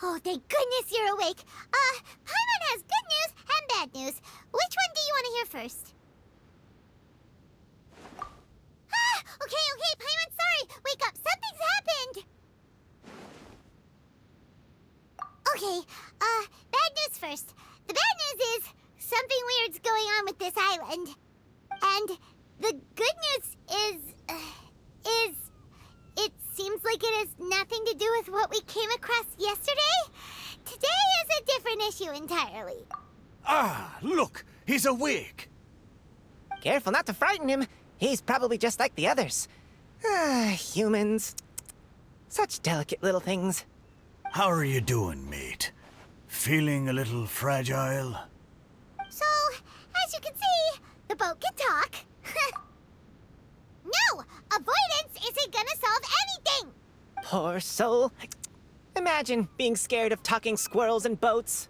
Oh, thank goodness you're awake. Paimon has good news and bad news. Which one do you want to hear first? Okay, Paimon, sorry. Wake up, something's happened. Okay, bad news first. The bad news is something weird's going on with this island. And the good news is it seems like it has nothing to do with what we came across yesterday. Today is a different issue entirely. Ah, look, he's awake. Careful not to frighten him. He's probably just like the others. Humans. Such delicate little things. How are you doing, mate? Feeling a little fragile? So, as you can see, the boat can talk. No! Avoidance isn't gonna solve anything! Poor soul. Imagine being scared of talking squirrels and boats.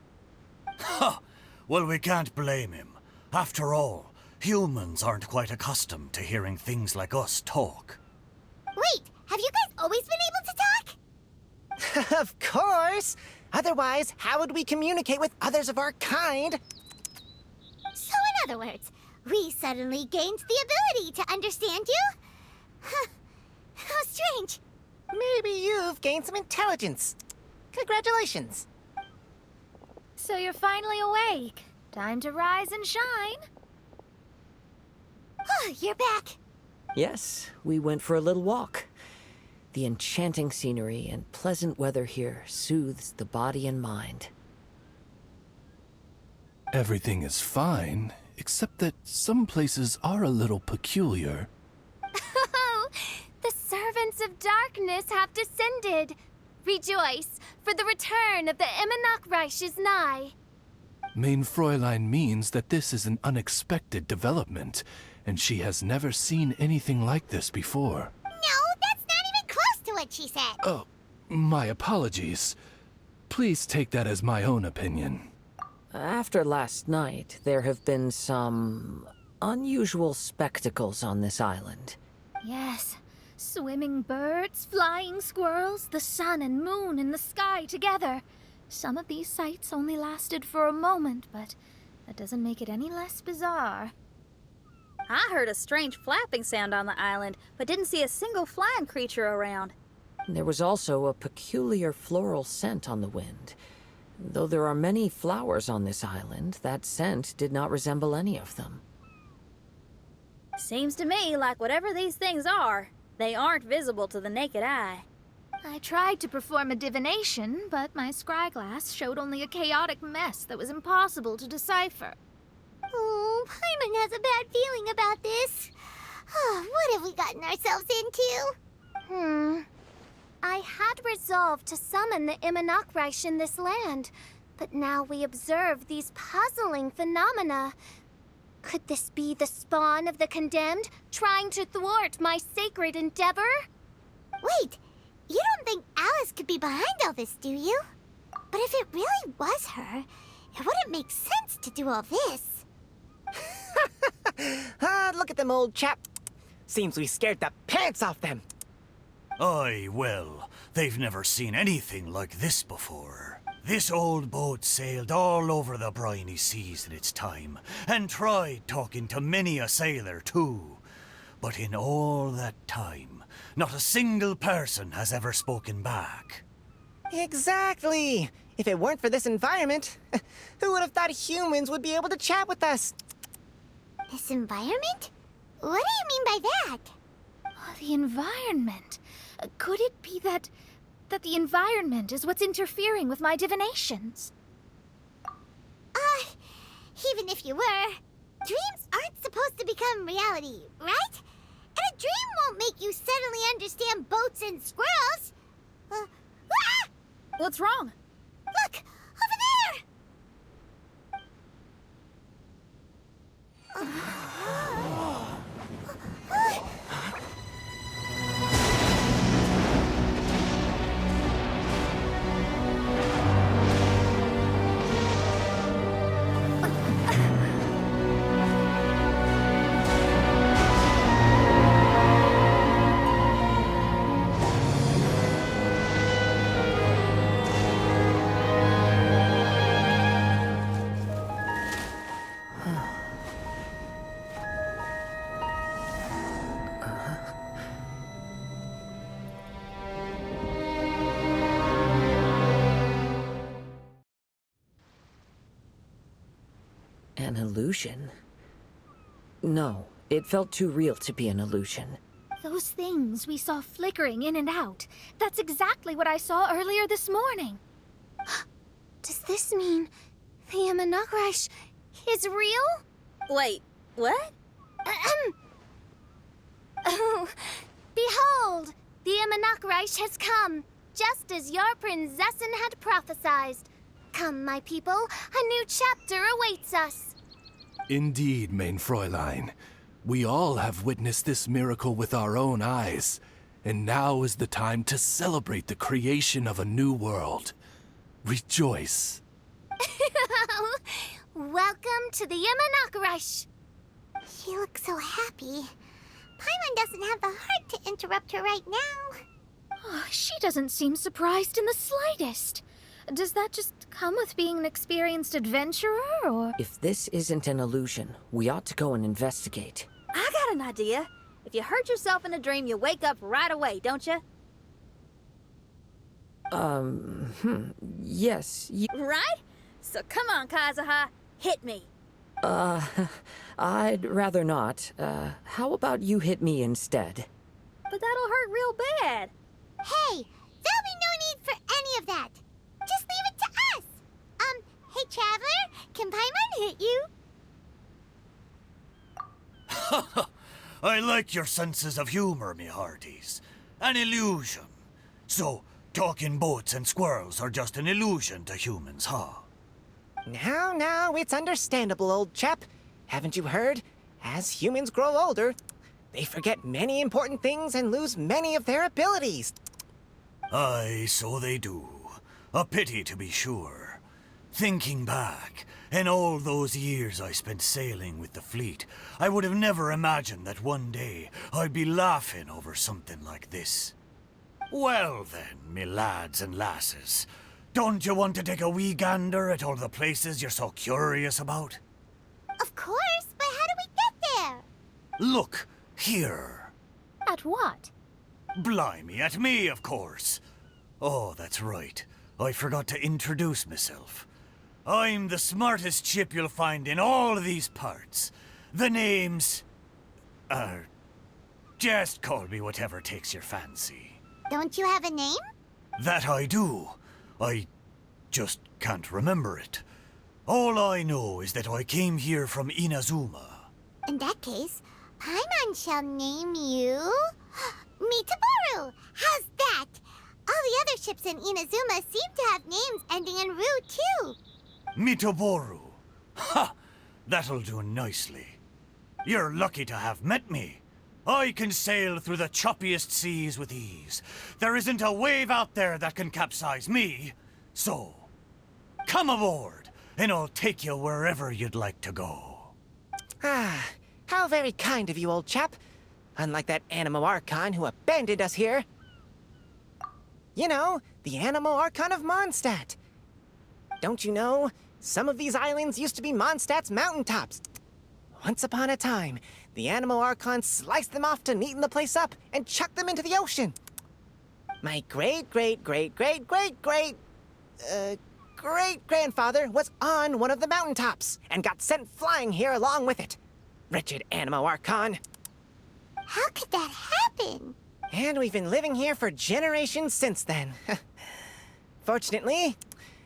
Ha! Well, we can't blame him. After all, humans aren't quite accustomed to hearing things like us talk. Wait, have you guys always been able to talk? Of course! Otherwise, how would we communicate with others of our kind? So in other words, we suddenly gained the ability to understand you? Huh. How strange. Maybe you've gained some intelligence. Congratulations. So you're finally awake. Time to rise and shine. Oh, you're back. Yes, we went for a little walk. The enchanting scenery and pleasant weather here soothes the body and mind. Everything is fine, except that some places are a little peculiar. Oh, the servants of darkness have descended. Rejoice, for the return of the Reich is nigh. Mein Fräulein means that this is an unexpected development, and she has never seen anything like this before. No, that's not even close to what she said. Oh, my apologies. Please take that as my own opinion. After last night, there have been some unusual spectacles on this island. Yes, swimming birds, flying squirrels, the sun and moon in the sky together. Some of these sights only lasted for a moment, but that doesn't make it any less bizarre. I heard a strange flapping sound on the island, but didn't see a single flying creature around. There was also a peculiar floral scent on the wind. Though there are many flowers on this island, that scent did not resemble any of them. Seems to me like whatever these things are, they aren't visible to the naked eye. I tried to perform a divination, but my scryglass showed only a chaotic mess that was impossible to decipher. Oh, Paimon has a bad feeling about this. What have we gotten ourselves into? I had resolved to summon the Reich in this land, but now we observe these puzzling phenomena. Could this be the spawn of the condemned, trying to thwart my sacred endeavor? Wait, you don't think Alice could be behind all this, do you? But if it really was her, it wouldn't make sense to do all this. Look at them, old chap. Seems we scared the pants off them. Aye, well, they've never seen anything like this before. This old boat sailed all over the briny seas in its time, and tried talking to many a sailor too. But in all that time, not a single person has ever spoken back. Exactly. If it weren't for this environment, who would have thought humans would be able to chat with us? This environment? What do you mean by that? Oh, the environment. Could it be that the environment is what's interfering with my divinations? Even if you were, dreams aren't supposed to become reality, right? And a dream won't make you suddenly understand boats and squirrels. What's wrong? Look! Over there! An illusion? No, it felt too real to be an illusion. Those things we saw flickering in and out. That's exactly what I saw earlier this morning. Does this mean the Imanakrish is real? Wait, what? Oh, behold, the Imanakrish has come, just as your Prinzessin had prophesied. Come, my people, a new chapter awaits us. Indeed, mein Fräulein. We all have witnessed this miracle with our own eyes, and now is the time to celebrate the creation of a new world. Rejoice. Welcome to the Imanakrish. She looks so happy. Paimon doesn't have the heart to interrupt her right now. Oh, she doesn't seem surprised in the slightest. Does that just come with being an experienced adventurer, or...? If this isn't an illusion, we ought to go and investigate. I got an idea. If you hurt yourself in a dream, you wake up right away, don't you? Yes, Right? So come on, Kazuha, hit me. I'd rather not. How about you hit me instead? But that'll hurt real bad. Hey, there'll be no need for any of that. Just leave it to us. Hey, Traveler, can Paimon hit you? I like your senses of humor, me hearties. An illusion. So, talking boats and squirrels are just an illusion to humans, huh? Now, it's understandable, old chap. Haven't you heard? As humans grow older, they forget many important things and lose many of their abilities. Aye, so they do. A pity, to be sure. Thinking back, in all those years I spent sailing with the fleet, I would have never imagined that one day I'd be laughing over something like this. Well then, me lads and lasses, don't you want to take a wee gander at all the places you're so curious about? Of course, but how do we get there? Look, here. At what? Blimey, at me, of course. Oh, that's right. I forgot to introduce myself. I'm the smartest chip you'll find in all these parts. The name's... just call me whatever takes your fancy. Don't you have a name? That I do. I just can't remember it. All I know is that I came here from Inazuma. In that case, Paimon shall name you... Mitaboru! How's that? All the other ships in Inazuma seem to have names ending in Ru, too. Mitoboru. Ha! That'll do nicely. You're lucky to have met me. I can sail through the choppiest seas with ease. There isn't a wave out there that can capsize me. So, come aboard, and I'll take you wherever you'd like to go. Ah, how very kind of you, old chap. Unlike that Animo Archon who abandoned us here. You know, the Animo Archon of Mondstadt. Don't you know, some of these islands used to be Mondstadt's mountaintops. Once upon a time, the Animo Archon sliced them off to neaten the place up and chucked them into the ocean. My great-grandfather was on one of the mountaintops and got sent flying here along with it. Wretched Animo Archon. How could that happen? And we've been living here for generations since then. Fortunately,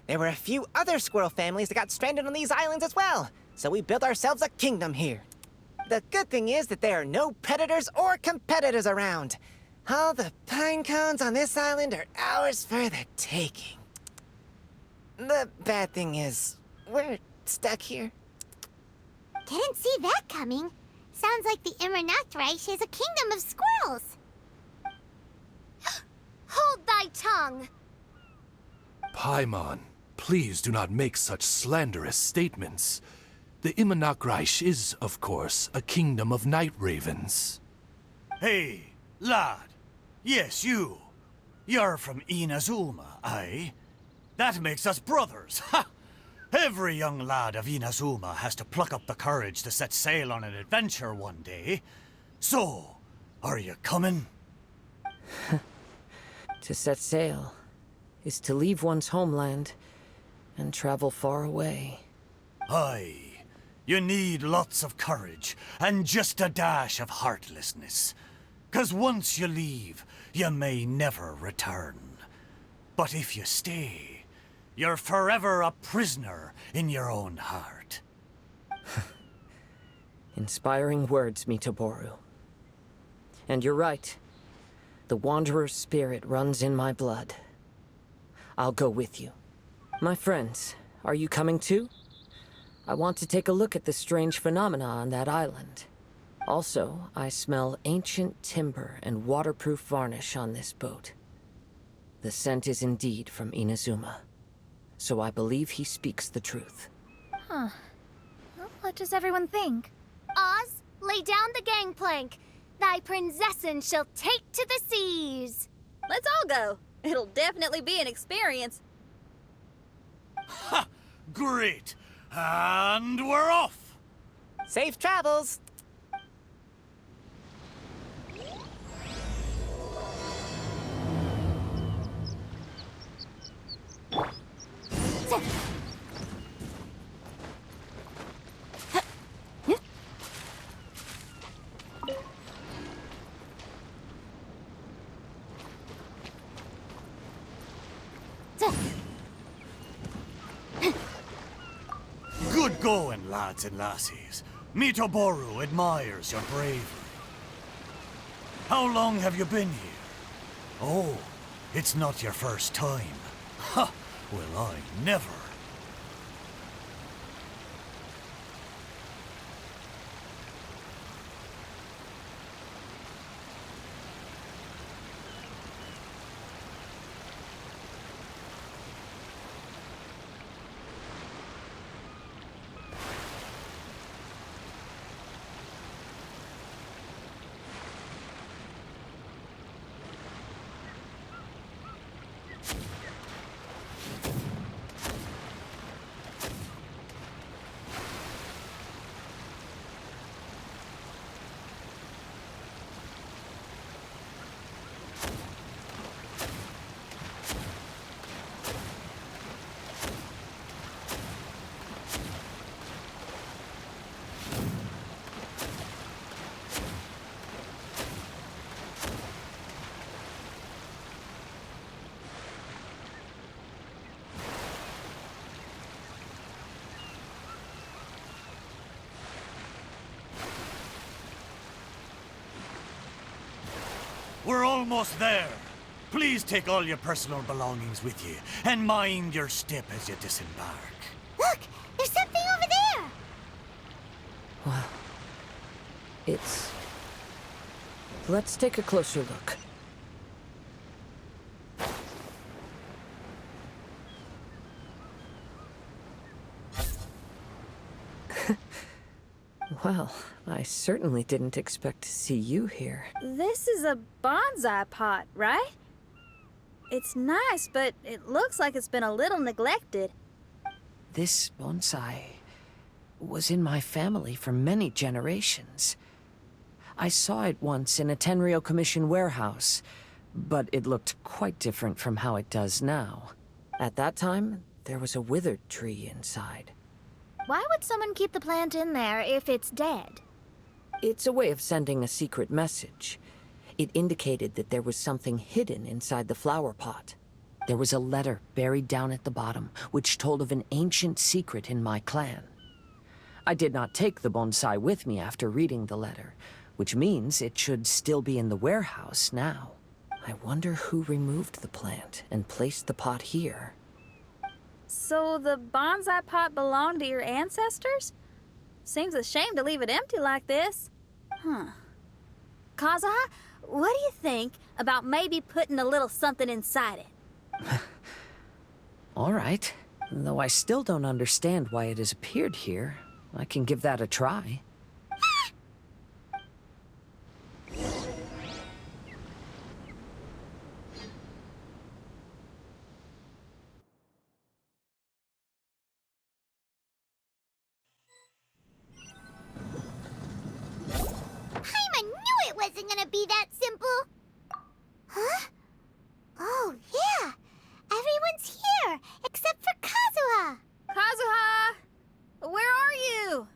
there were a few other squirrel families that got stranded on these islands as well, so we built ourselves a kingdom here. The good thing is that there are no predators or competitors around. All the pine cones on this island are ours for the taking. The bad thing is, we're stuck here. Didn't see that coming. Sounds like the Imanakrish is a kingdom of squirrels. Hold thy tongue! Paimon, please do not make such slanderous statements. The Imanakrish is, of course, a kingdom of night ravens. Hey, lad. Yes, you. You're from Inazuma, aye? That makes us brothers, ha! Every young lad of Inazuma has to pluck up the courage to set sail on an adventure one day. So, are you coming? To set sail is to leave one's homeland and travel far away. Aye. You need lots of courage and just a dash of heartlessness. 'Cause once you leave, you may never return. But if you stay, you're forever a prisoner in your own heart. Inspiring words, Mitoboru. And you're right. The Wanderer's spirit runs in my blood. I'll go with you. My friends, are you coming too? I want to take a look at the strange phenomena on that island. Also, I smell ancient timber and waterproof varnish on this boat. The scent is indeed from Inazuma, so I believe he speaks the truth. Huh. Well, what does everyone think? Oz, lay down the gangplank. Thy prinzessin shall take to the seas. Let's all go. It'll definitely be an experience. Ha! Great! And we're off! Safe travels! Good going, lads and lassies. Mitoboru admires your bravery. How long have you been here? Oh, it's not your first time. Ha! Well, I never. We're almost there. Please take all your personal belongings with you, and mind your step as you disembark. Look! There's something over there! Wow. Let's take a closer look. Well, I certainly didn't expect to see you here. This is a bonsai pot, right? It's nice, but it looks like it's been a little neglected. This bonsai was in my family for many generations. I saw it once in a Tenryo Commission warehouse, but it looked quite different from how it does now. At that time, there was a withered tree inside. Why would someone keep the plant in there if it's dead? It's a way of sending a secret message. It indicated that there was something hidden inside the flower pot. There was a letter buried down at the bottom, which told of an ancient secret in my clan. I did not take the bonsai with me after reading the letter, which means it should still be in the warehouse now. I wonder who removed the plant and placed the pot here. So the bonsai pot belonged to your ancestors? Seems a shame to leave it empty like this. Huh. Kazuha, what do you think about maybe putting a little something inside it? All right. Though I still don't understand why it has appeared here, I can give that a try. Paimon knew it wasn't gonna be that simple! Huh? Oh, yeah! Everyone's here, except for Kazuha! Kazuha! Where are you?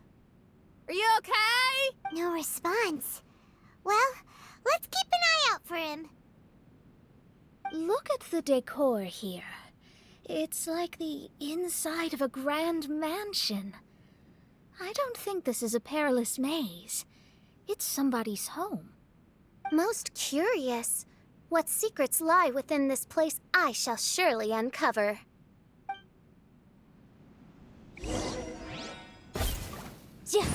decor here. It's like the inside of a grand mansion. I don't think this is a perilous maze. It's somebody's home. Most curious. What secrets lie within this place I shall surely uncover. Yeah.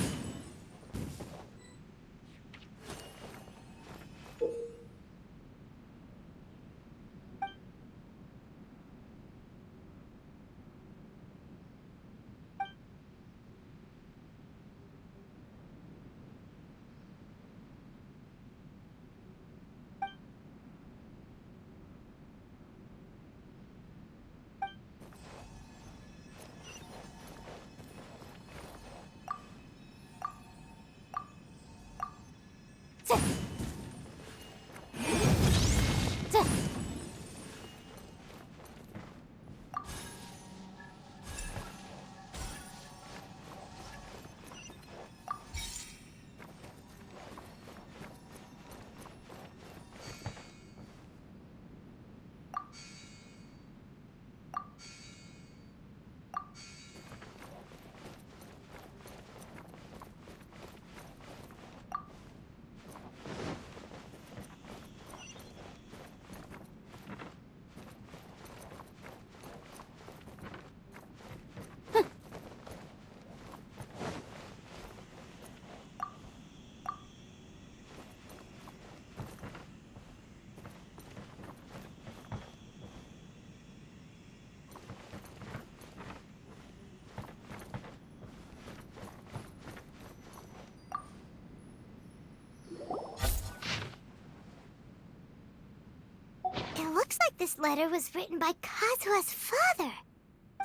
It looks like this letter was written by Kazuha's father.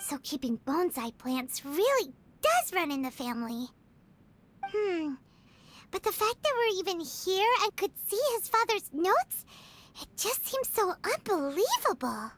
So keeping bonsai plants really does run in the family. But the fact that we're even here and could see his father's notes, it just seems so unbelievable.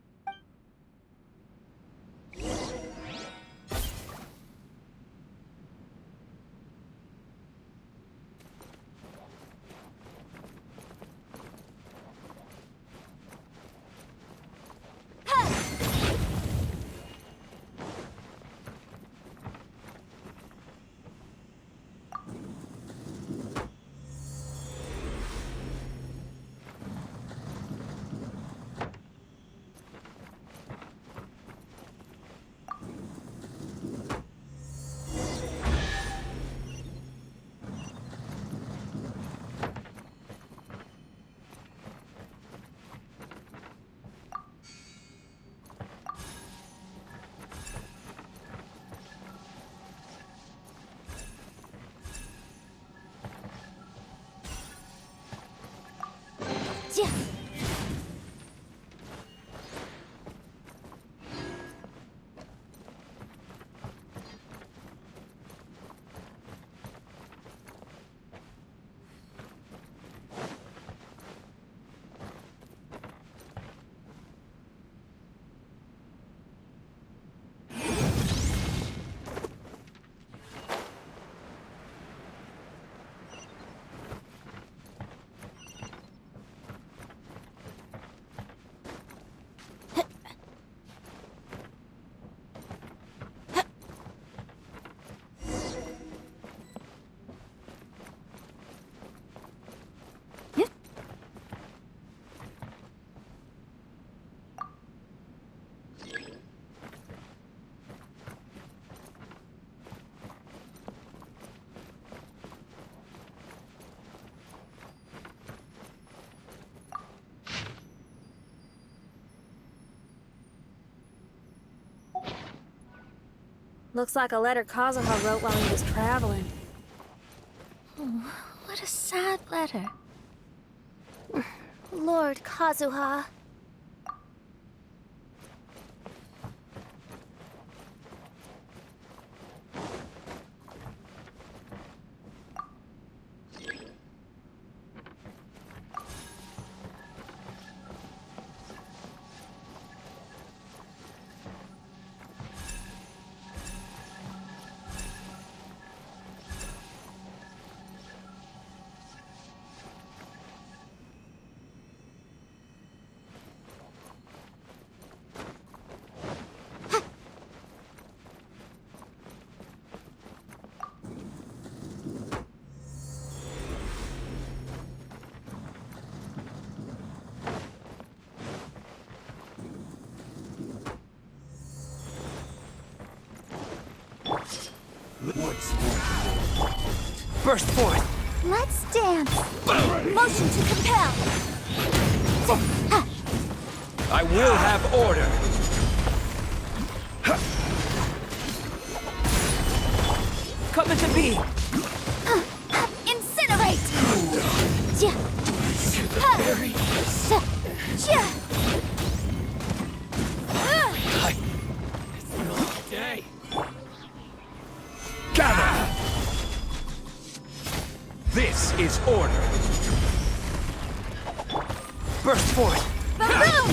Yeah. Looks like a letter Kazuha wrote while he was traveling. Oh, what a sad letter. Lord Kazuha. Burst forth! Let's dance. Motion to compel. I will have order! Come into being! Incinerate. Gather! This is order! Burst forth! Boom!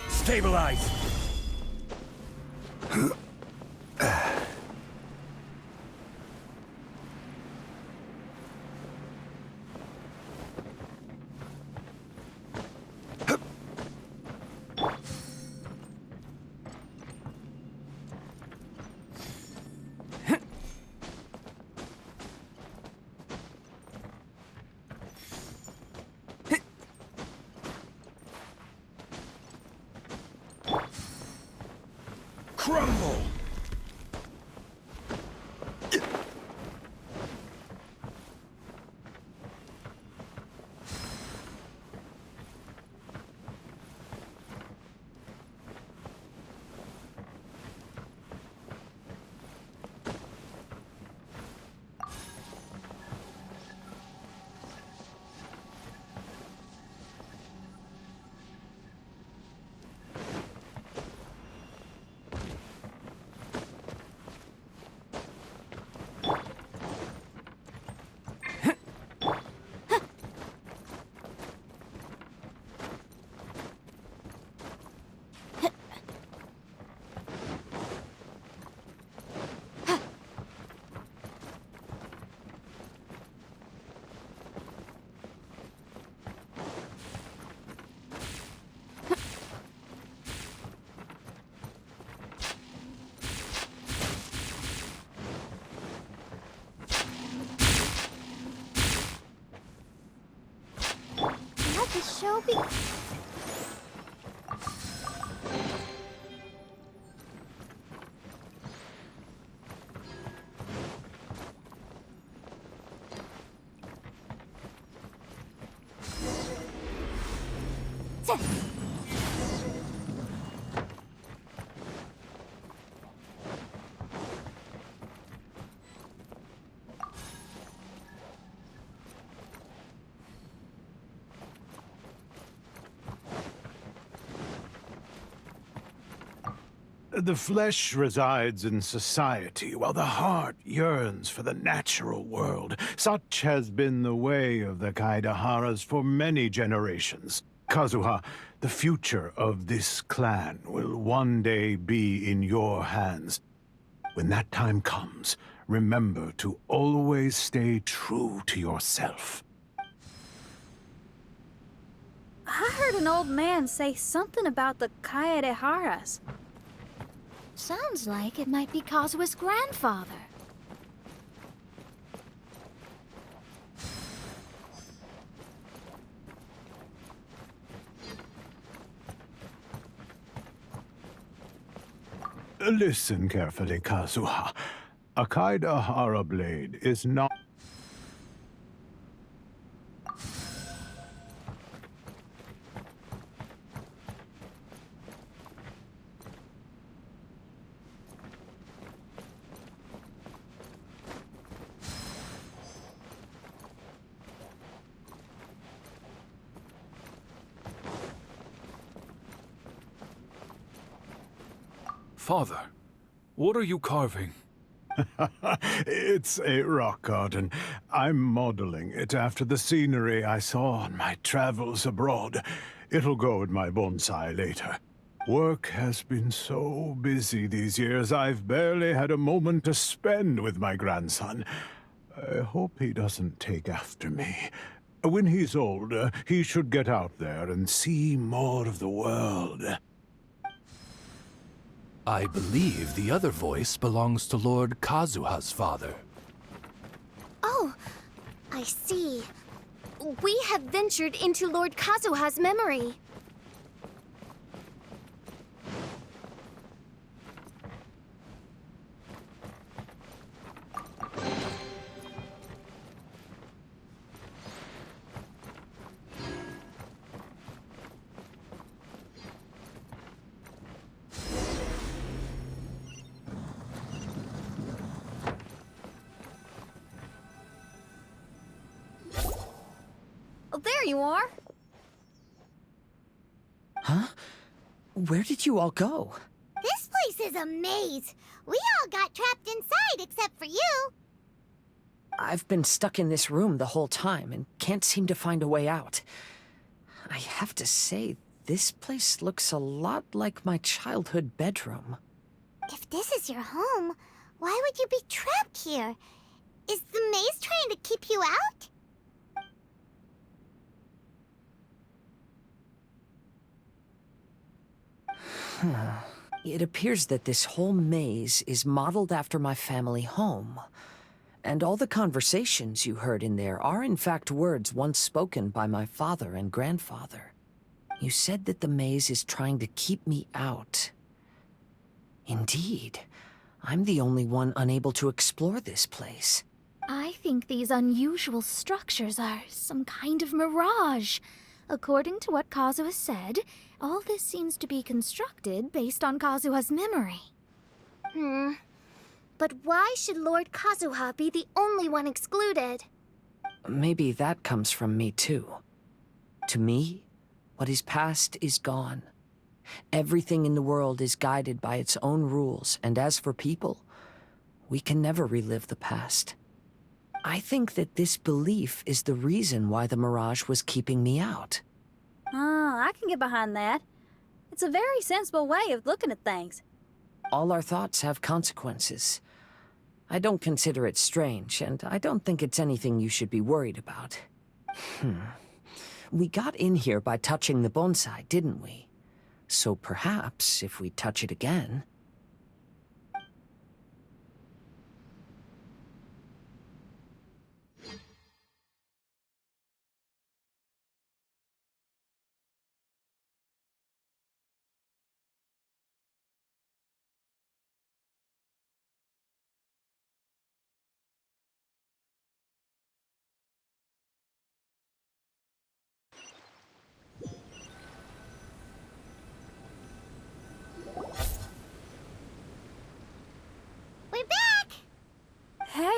Stabilize! Crumble! show be... The flesh resides in society, while the heart yearns for the natural world. Such has been the way of the Kaidaharas for many generations. Kazuha, the future of this clan will one day be in your hands. When that time comes, remember to always stay true to yourself. I heard an old man say something about the Kaidaharas. Sounds like it might be Kazuha's grandfather. Listen carefully, Kazuha. A Kaidahara blade is not... Father, what are you carving? It's a rock garden. I'm modeling it after the scenery I saw on my travels abroad. It'll go in my bonsai later. Work has been so busy these years, I've barely had a moment to spend with my grandson. I hope he doesn't take after me. When he's older, he should get out there and see more of the world. I believe the other voice belongs to Lord Kazuha's father. Oh, I see. We have ventured into Lord Kazuha's memory. Oh, there you are. Huh? Where did you all go? This place is a maze. We all got trapped inside except for you. I've been stuck in this room the whole time and can't seem to find a way out. I have to say, this place looks a lot like my childhood bedroom. If this is your home, why would you be trapped here? Is the maze trying to keep you out? It appears that this whole maze is modeled after my family home. And all the conversations you heard in there are in fact words once spoken by my father and grandfather. You said that the maze is trying to keep me out. Indeed, I'm the only one unable to explore this place. I think these unusual structures are some kind of mirage. According to what Kazuha said, all this seems to be constructed based on Kazuha's memory. But why should Lord Kazuha be the only one excluded? Maybe that comes from me too. To me, what is past is gone. Everything in the world is guided by its own rules, and as for people, we can never relive the past. I think that this belief is the reason why the mirage was keeping me out. Oh, I can get behind that. It's a very sensible way of looking at things. All our thoughts have consequences. I don't consider it strange, and I don't think it's anything you should be worried about. We got in here by touching the bonsai, didn't we? So perhaps, if we touch it again...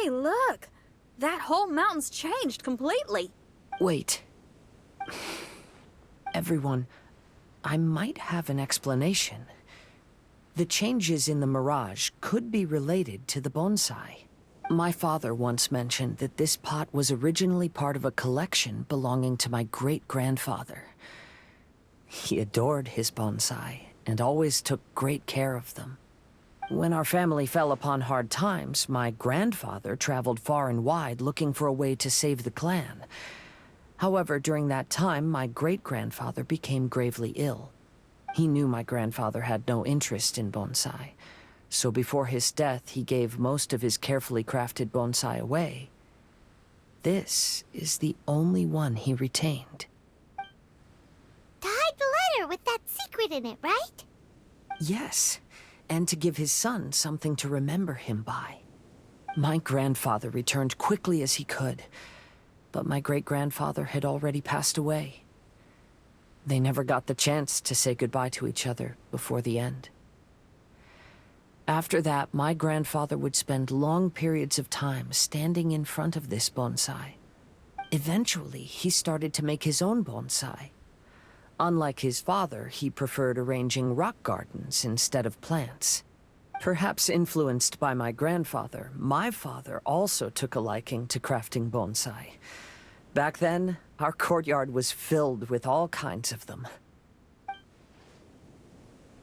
Hey, look! That whole mountain's changed completely. Wait. Everyone, I might have an explanation. The changes in the mirage could be related to the bonsai. My father once mentioned that this pot was originally part of a collection belonging to my great-grandfather. He adored his bonsai and always took great care of them. When our family fell upon hard times, my grandfather traveled far and wide looking for a way to save the clan. However, during that time, my great-grandfather became gravely ill. He knew my grandfather had no interest in bonsai, so before his death, he gave most of his carefully crafted bonsai away. This is the only one he retained. To hide the letter with that secret in it, right? Yes, and to give his son something to remember him by. My grandfather returned quickly as he could, but my great-grandfather had already passed away. They never got the chance to say goodbye to each other before the end. After that, my grandfather would spend long periods of time standing in front of this bonsai. Eventually, he started to make his own bonsai. Unlike his father, he preferred arranging rock gardens instead of plants. Perhaps influenced by my grandfather, my father also took a liking to crafting bonsai. Back then, our courtyard was filled with all kinds of them.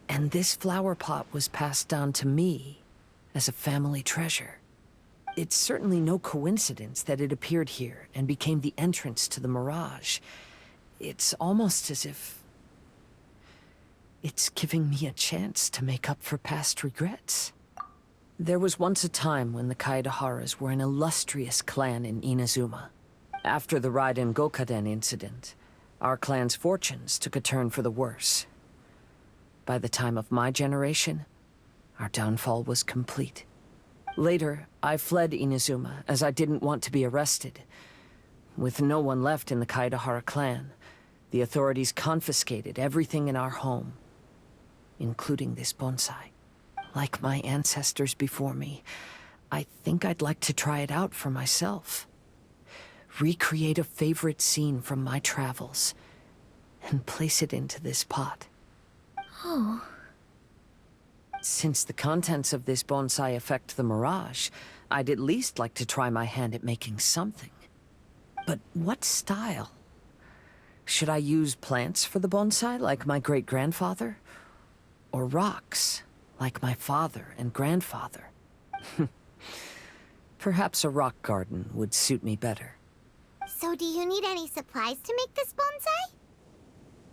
And this flower pot was passed down to me as a family treasure. It's certainly no coincidence that it appeared here and became the entrance to the mirage. It's almost as if it's giving me a chance to make up for past regrets. There was once a time when the Kaidaharas were an illustrious clan in Inazuma. After the Raiden Gokaden incident, our clan's fortunes took a turn for the worse. By the time of my generation, our downfall was complete. Later, I fled Inazuma as I didn't want to be arrested. With no one left in the Kaidahara clan, the authorities confiscated everything in our home, including this bonsai. Like my ancestors before me, I think I'd like to try it out for myself. Recreate a favorite scene from my travels, and place it into this pot. Oh. Since the contents of this bonsai affect the mirage, I'd at least like to try my hand at making something. But what style? Should I use plants for the bonsai, like my great-grandfather? Or rocks, like my father and grandfather? Perhaps a rock garden would suit me better. So do you need any supplies to make this bonsai?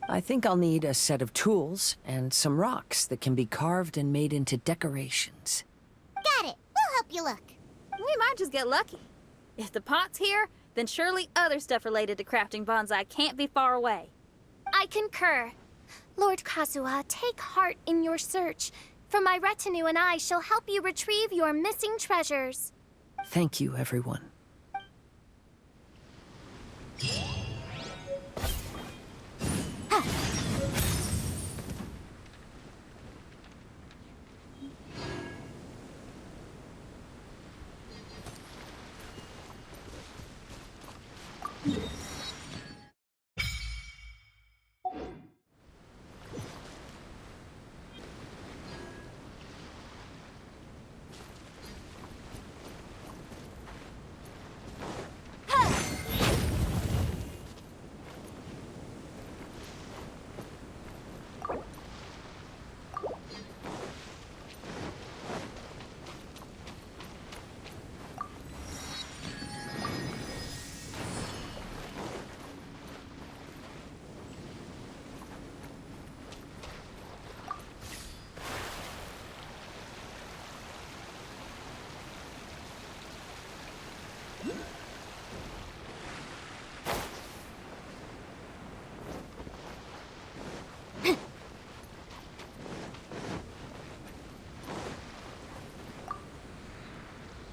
I think I'll need a set of tools and some rocks that can be carved and made into decorations. Got it. We'll help you look. We might just get lucky. If the pot's here, then surely other stuff related to crafting bonsai can't be far away. I concur. Lord Kazuha, take heart in your search, for my retinue and I shall help you retrieve your missing treasures. Thank you, everyone.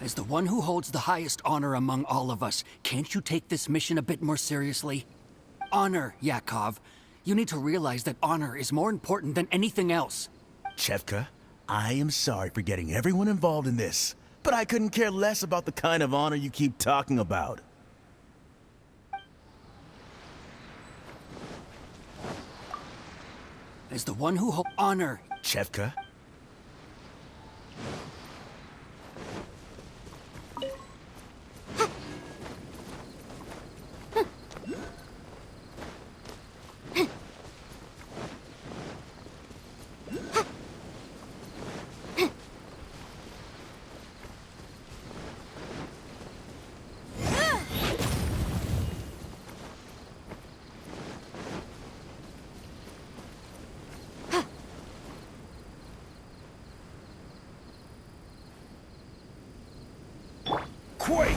As the one who holds the highest honor among all of us, can't you take this mission a bit more seriously? Honor, Yakov. You need to realize that honor is more important than anything else. Chevka, I am sorry for getting everyone involved in this, but I couldn't care less about the kind of honor you keep talking about. As the one who holds honor, Chevka? Quake!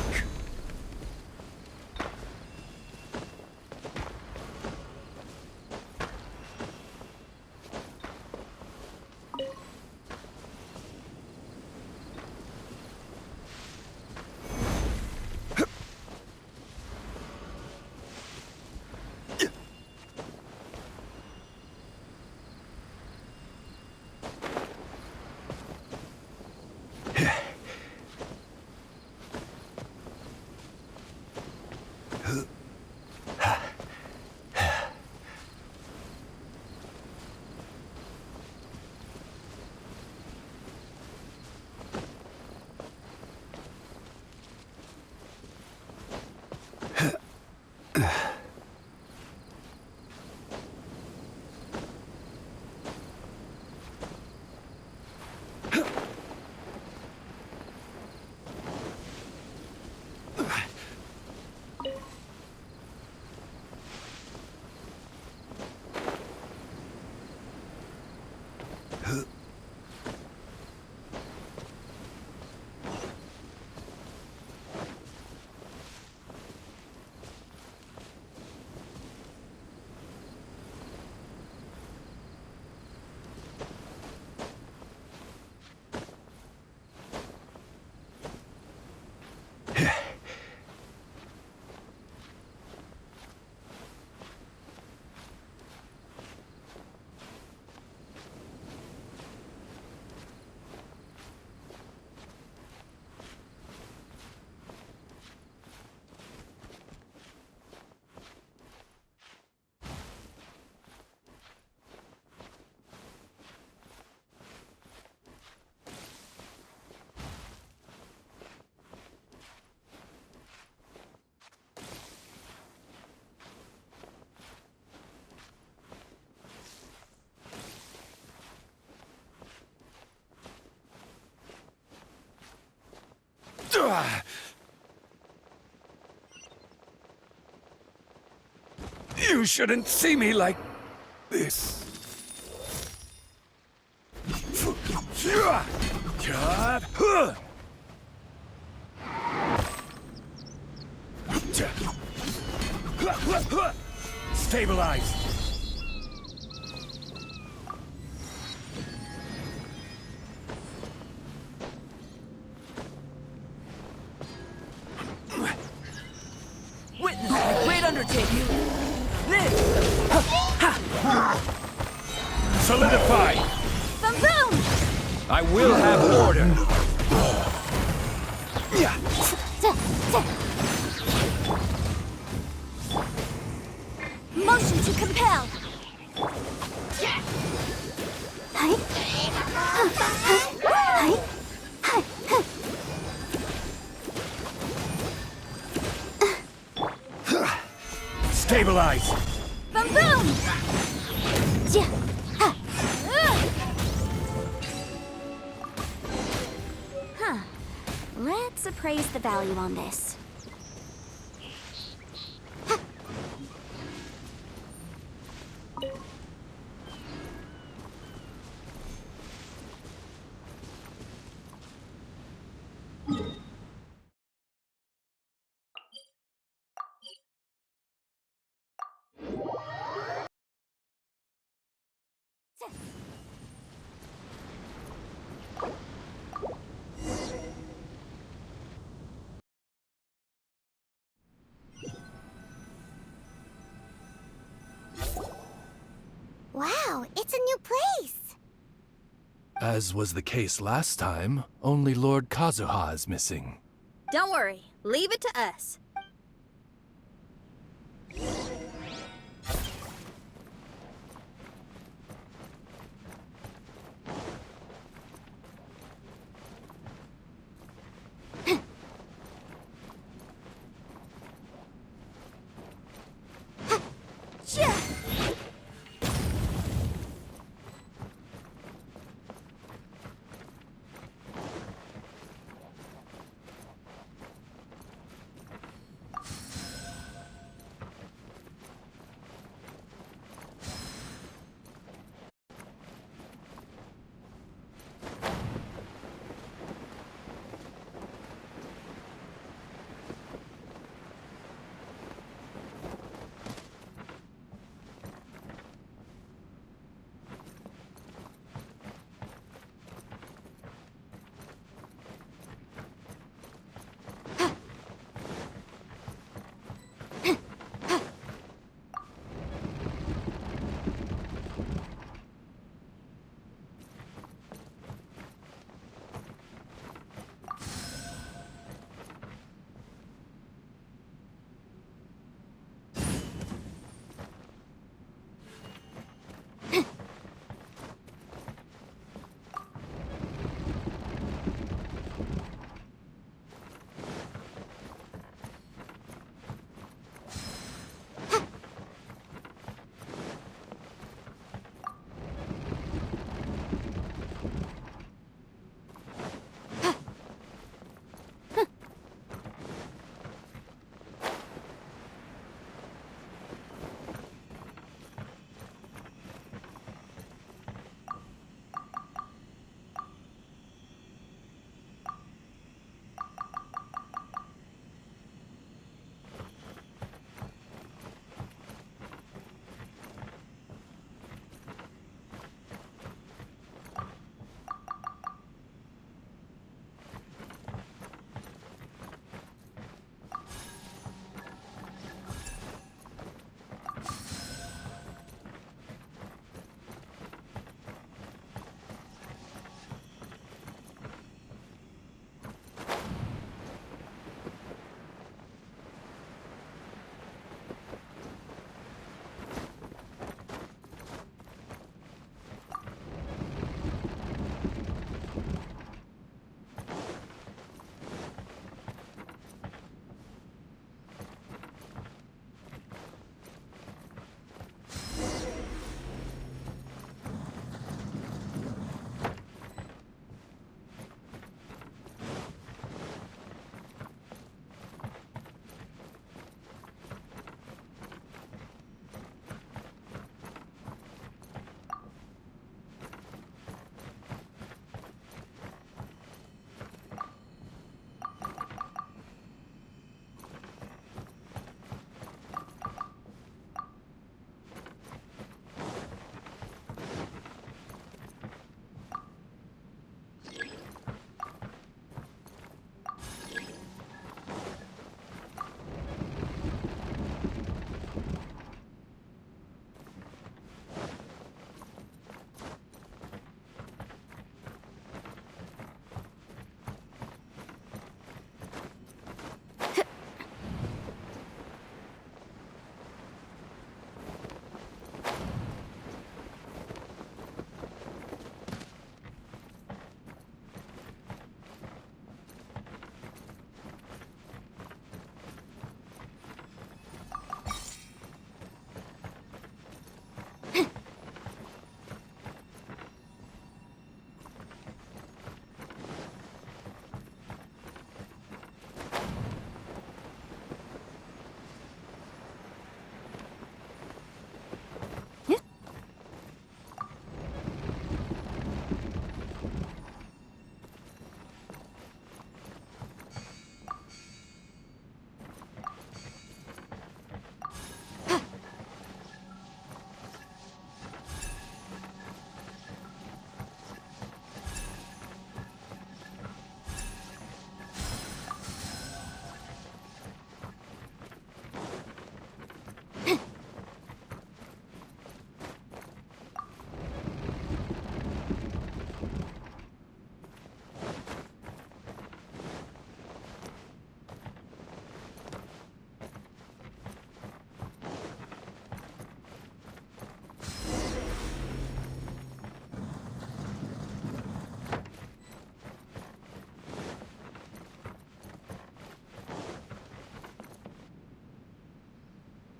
You shouldn't see me like this. Stabilize! Witness the great undertaking. This! Solidify! Boom, boom! I will have order. Motion to compel. Stabilize! Boom, boom! Huh. Let's appraise the value on this. Wow, it's a new place. As was the case last time, only Lord Kazuha is missing. Don't worry. Leave it to us.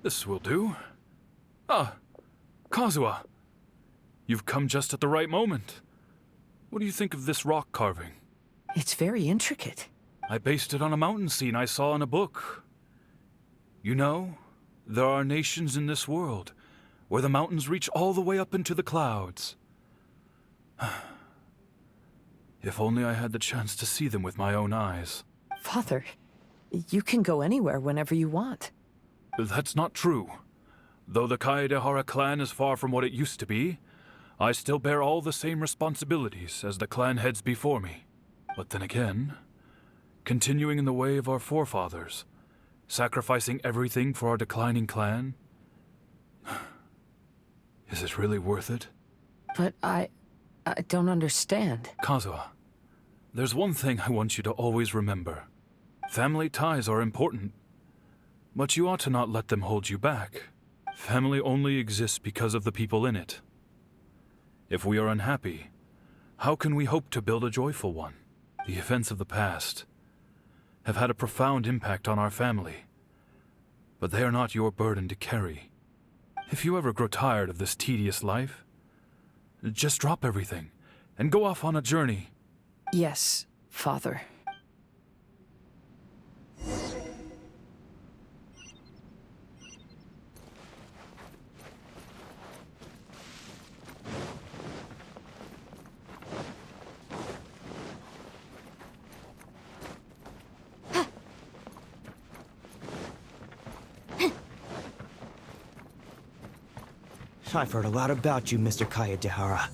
This will do. Ah, Kazuha. You've come just at the right moment. What do you think of this rock carving? It's very intricate. I based it on a mountain scene I saw in a book. You know, there are nations in this world where the mountains reach all the way up into the clouds. If only I had the chance to see them with my own eyes. Father, you can go anywhere whenever you want. That's not true. Though the Kaedehara clan is far from what it used to be, I still bear all the same responsibilities as the clan heads before me. But then again, continuing in the way of our forefathers, sacrificing everything for our declining clan, is it really worth it? But I don't understand. Kazuha, there's one thing I want you to always remember. Family ties are important, but you ought to not let them hold you back. Family only exists because of the people in it. If we are unhappy, how can we hope to build a joyful one? The events of the past have had a profound impact on our family, but they are not your burden to carry. If you ever grow tired of this tedious life, just drop everything and go off on a journey. Yes, Father. I've heard a lot about you, Mr. Kaedehara.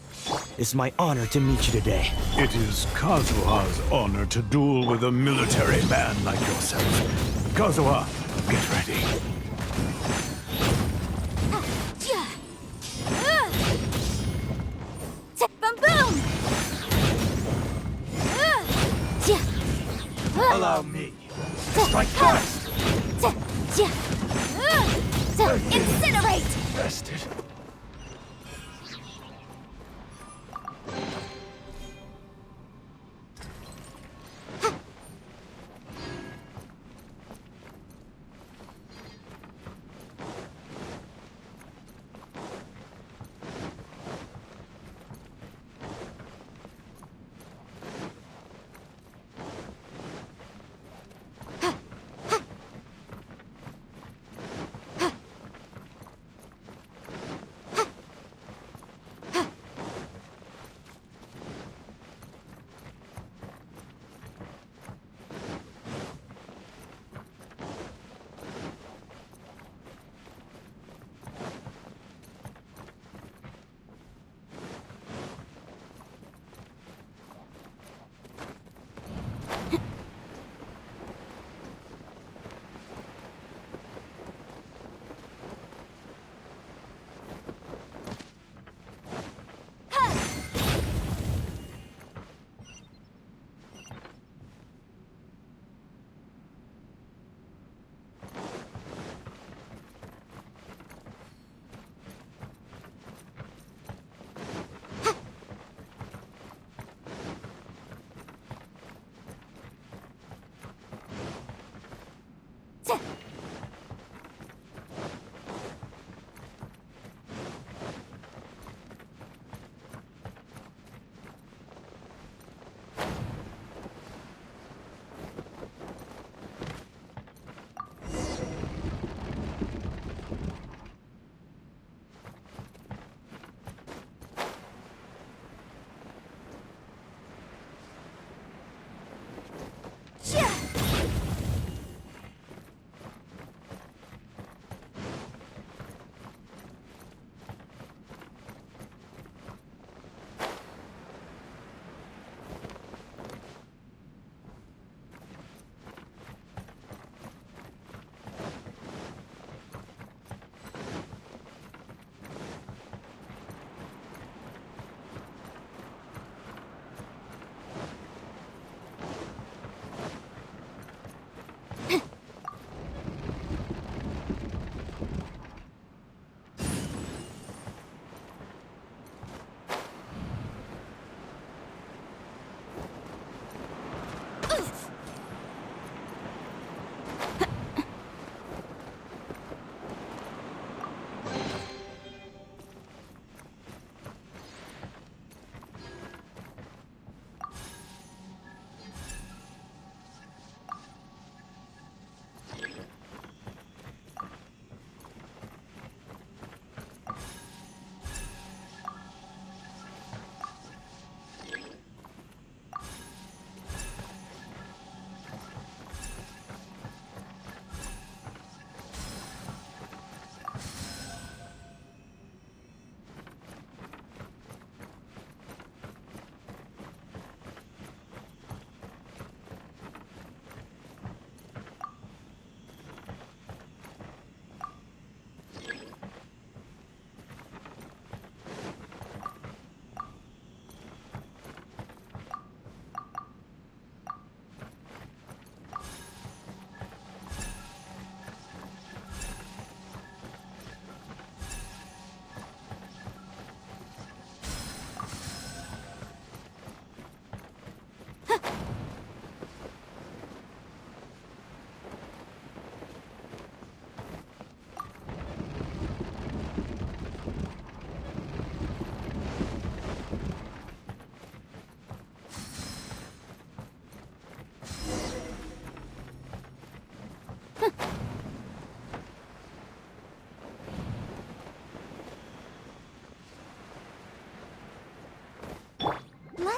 It's my honor to meet you today. It is Kazuha's honor to duel with a military man like yourself. Kazuha, get ready. Boom boom! Allow me. Strike first! Incinerate! Bastard.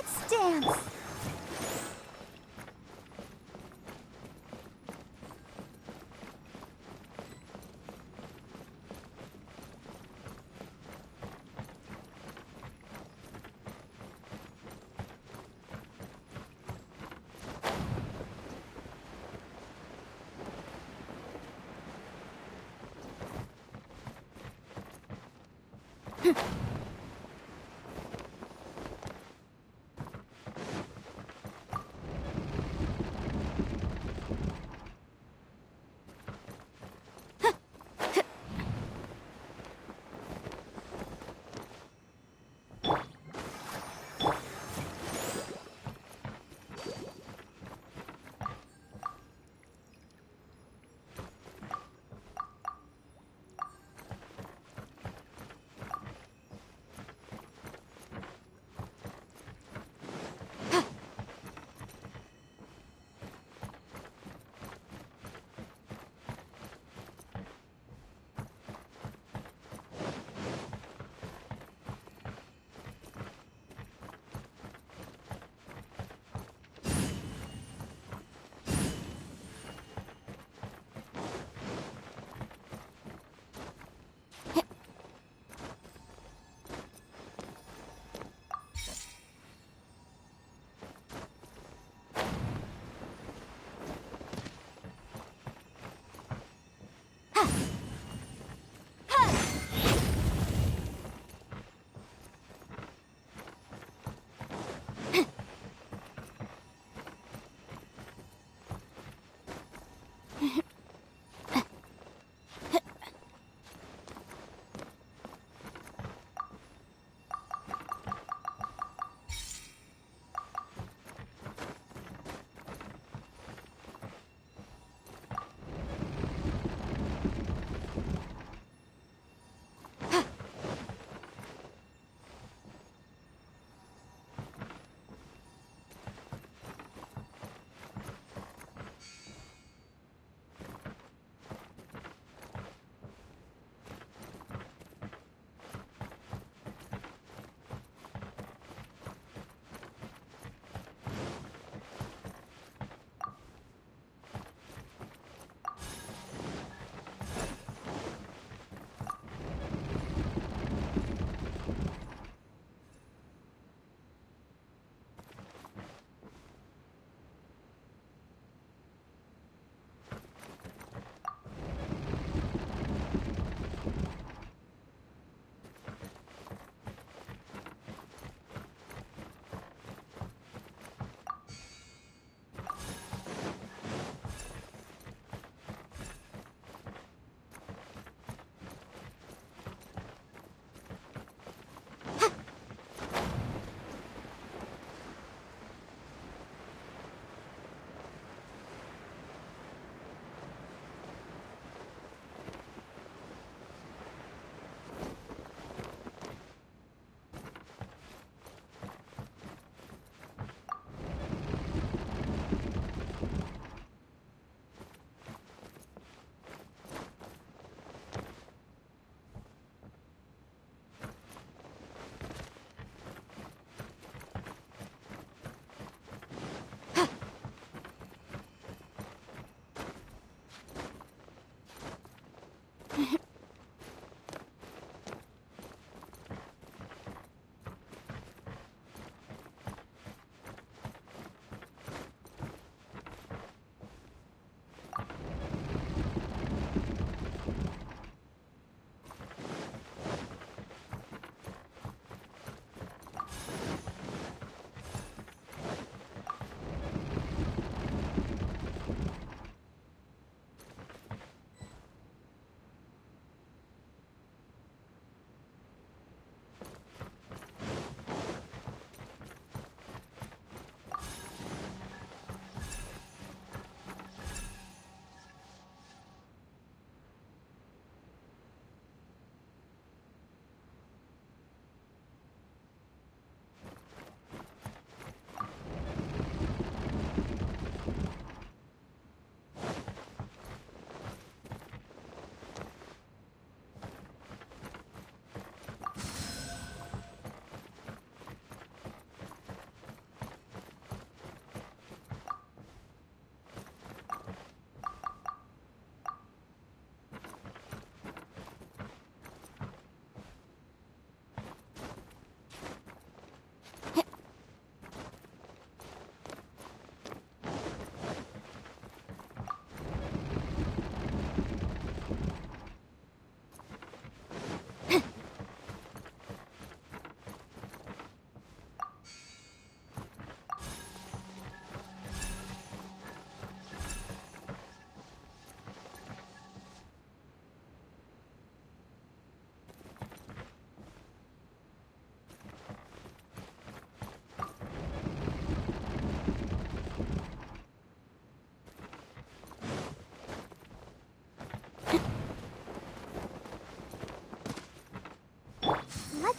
Let's dance.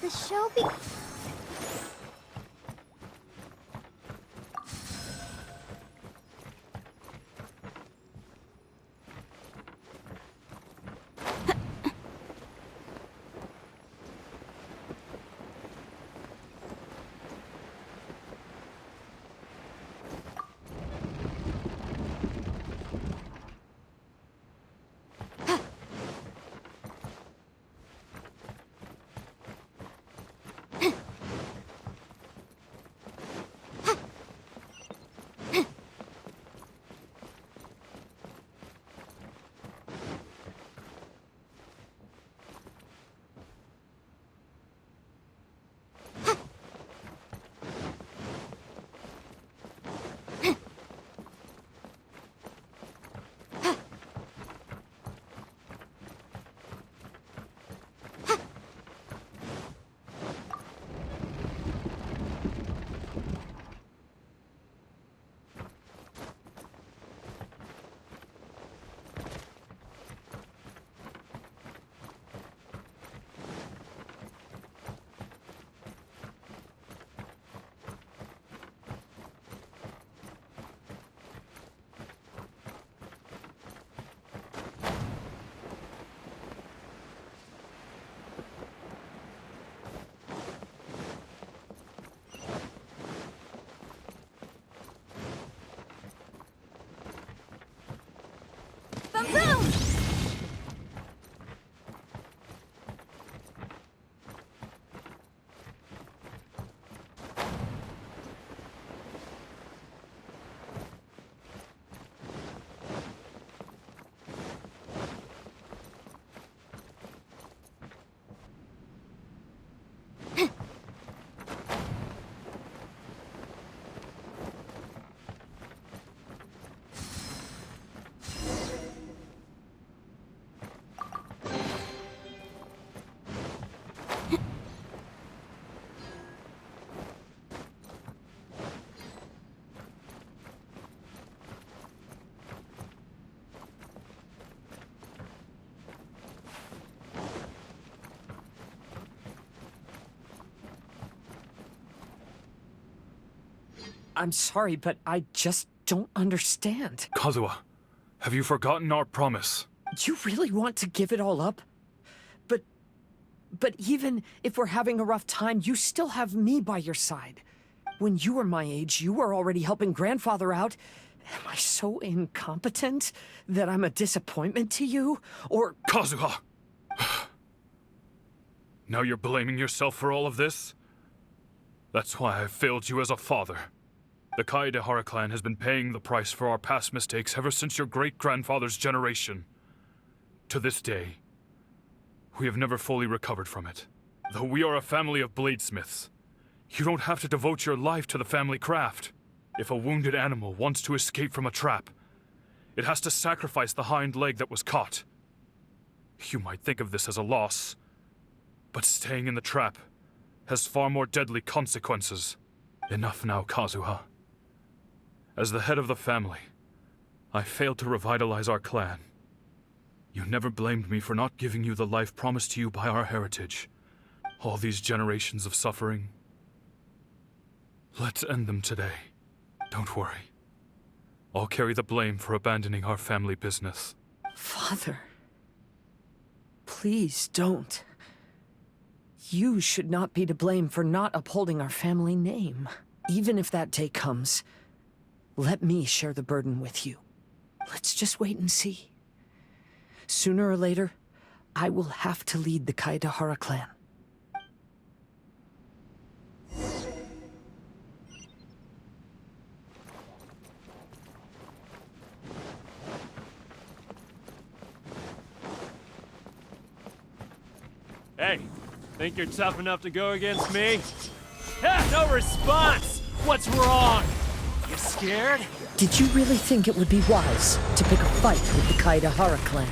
the show be... Boom! I'm sorry, but I just don't understand. Kazuha, have you forgotten our promise? You really want to give it all up? But even if we're having a rough time, you still have me by your side. When you were my age, you were already helping grandfather out. Am I so incompetent that I'm a disappointment to you? Or... Kazuha! Now you're blaming yourself for all of this? That's why I failed you as a father. The Kaedehara clan has been paying the price for our past mistakes ever since your great-grandfather's generation. To this day, we have never fully recovered from it. Though we are a family of bladesmiths, you don't have to devote your life to the family craft. If a wounded animal wants to escape from a trap, it has to sacrifice the hind leg that was caught. You might think of this as a loss, but staying in the trap has far more deadly consequences. Enough now, Kazuha. As the head of the family, I failed to revitalize our clan. You never blamed me for not giving you the life promised to you by our heritage. All these generations of suffering. Let's end them today. Don't worry. I'll carry the blame for abandoning our family business. Father, please don't. You should not be to blame for not upholding our family name. Even if that day comes, let me share the burden with you. Let's just wait and see. Sooner or later, I will have to lead the Kaedehara clan. Hey, think you're tough enough to go against me? Ha! No response! What's wrong? You scared? Did you really think it would be wise to pick a fight with the Kaedehara clan?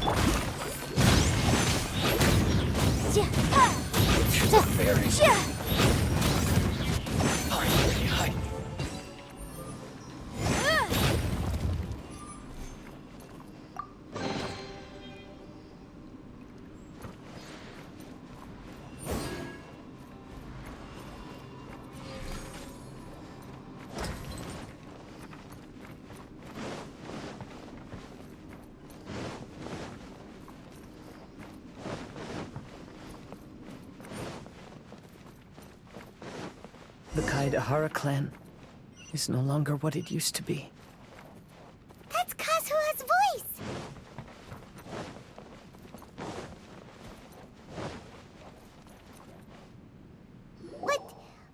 The Kaedahara clan is no longer what it used to be. That's Kazuha's voice! But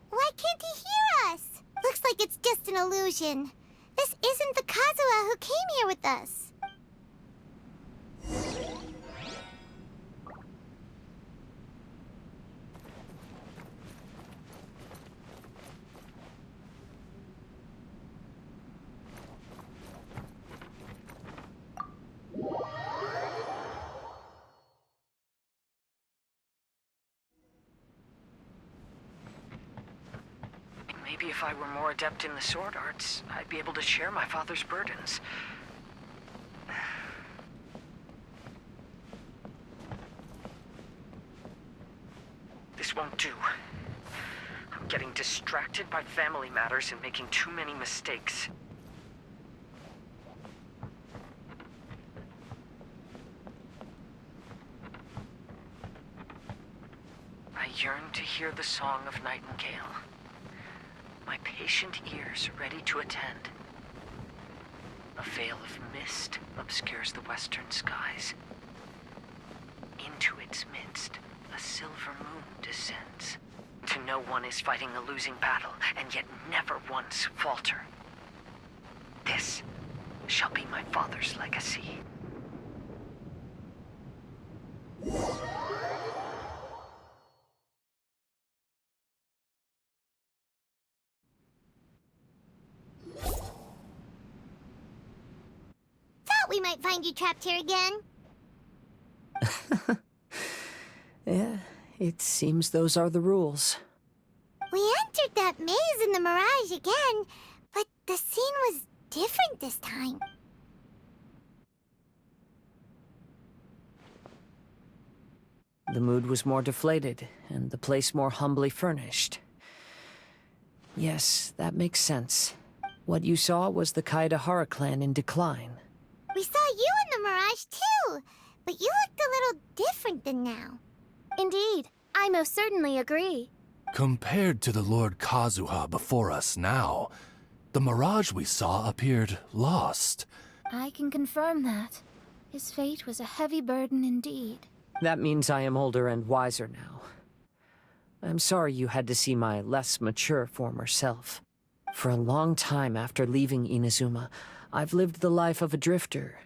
why can't he hear us? Looks like it's just an illusion. This isn't the Kazuha who came here with us. Maybe if I were more adept in the sword arts, I'd be able to share my father's burdens. This won't do. I'm getting distracted by family matters and making too many mistakes. I yearn to hear the song of nightingale. My patient ears are ready to attend. A veil of mist obscures the western skies. Into its midst, a silver moon descends. To know one is fighting a losing battle, and yet never once falter. This shall be my father's legacy. We might find you trapped here again. Yeah, it seems those are the rules. We entered that maze in the mirage again, but the scene was different this time. The mood was more deflated, and the place more humbly furnished. Yes, that makes sense. What you saw was the Kaedahara clan in decline. We saw you in the mirage, too, but you looked a little different than now. Indeed, I most certainly agree. Compared to the Lord Kazuha before us now, the mirage we saw appeared lost. I can confirm that. His fate was a heavy burden indeed. That means I am older and wiser now. I'm sorry you had to see my less mature former self. For a long time after leaving Inazuma, I've lived the life of a drifter.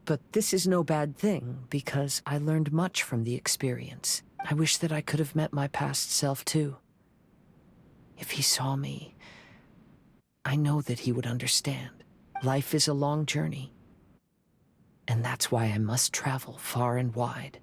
But this is no bad thing, because I learned much from the experience. I wish that I could have met my past self, too. If he saw me, I know that he would understand. Life is a long journey. And that's why I must travel far and wide.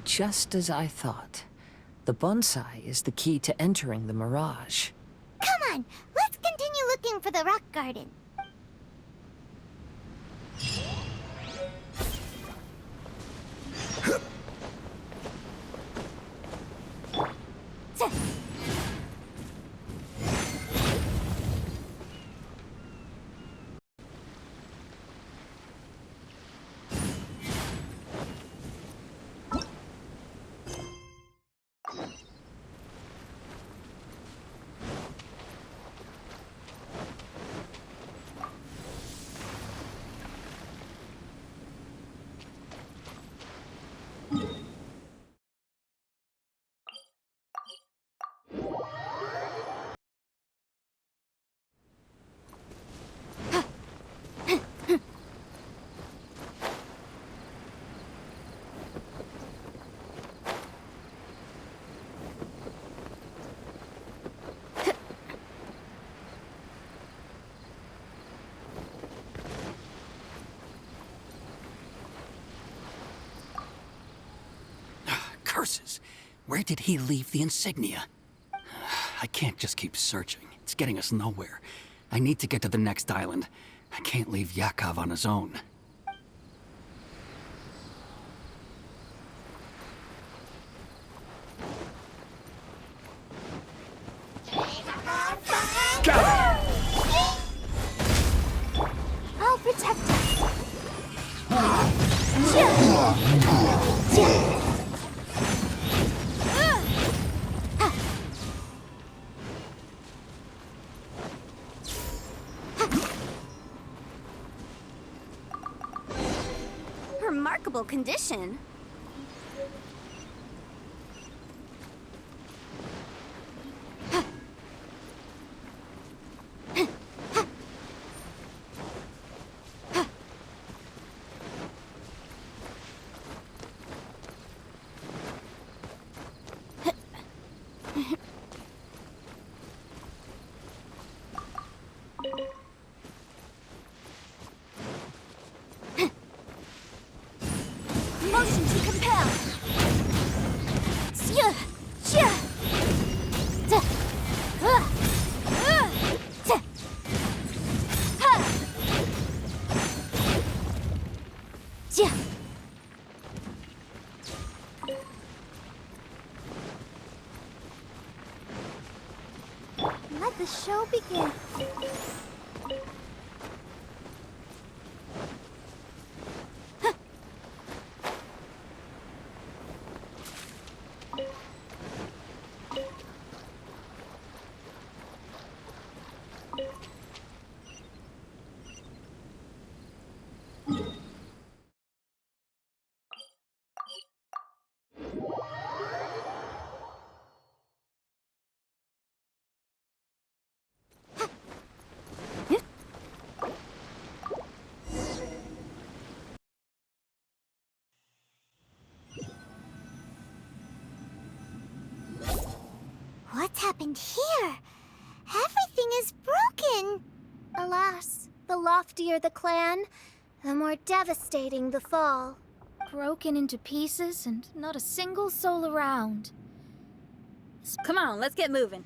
Just as I thought. The bonsai is the key to entering the mirage. Come on, let's continue looking for the rock garden. Curses! Where did he leave the insignia? I can't just keep searching. It's getting us nowhere. I need to get to the next island. I can't leave Yakov on his own. I'll protect us. Remarkable condition. Motion to compel. Let the show begin. What's happened here? Everything is broken. Alas, the loftier the clan, the more devastating the fall. Broken into pieces and not a single soul around. Come on, let's get moving.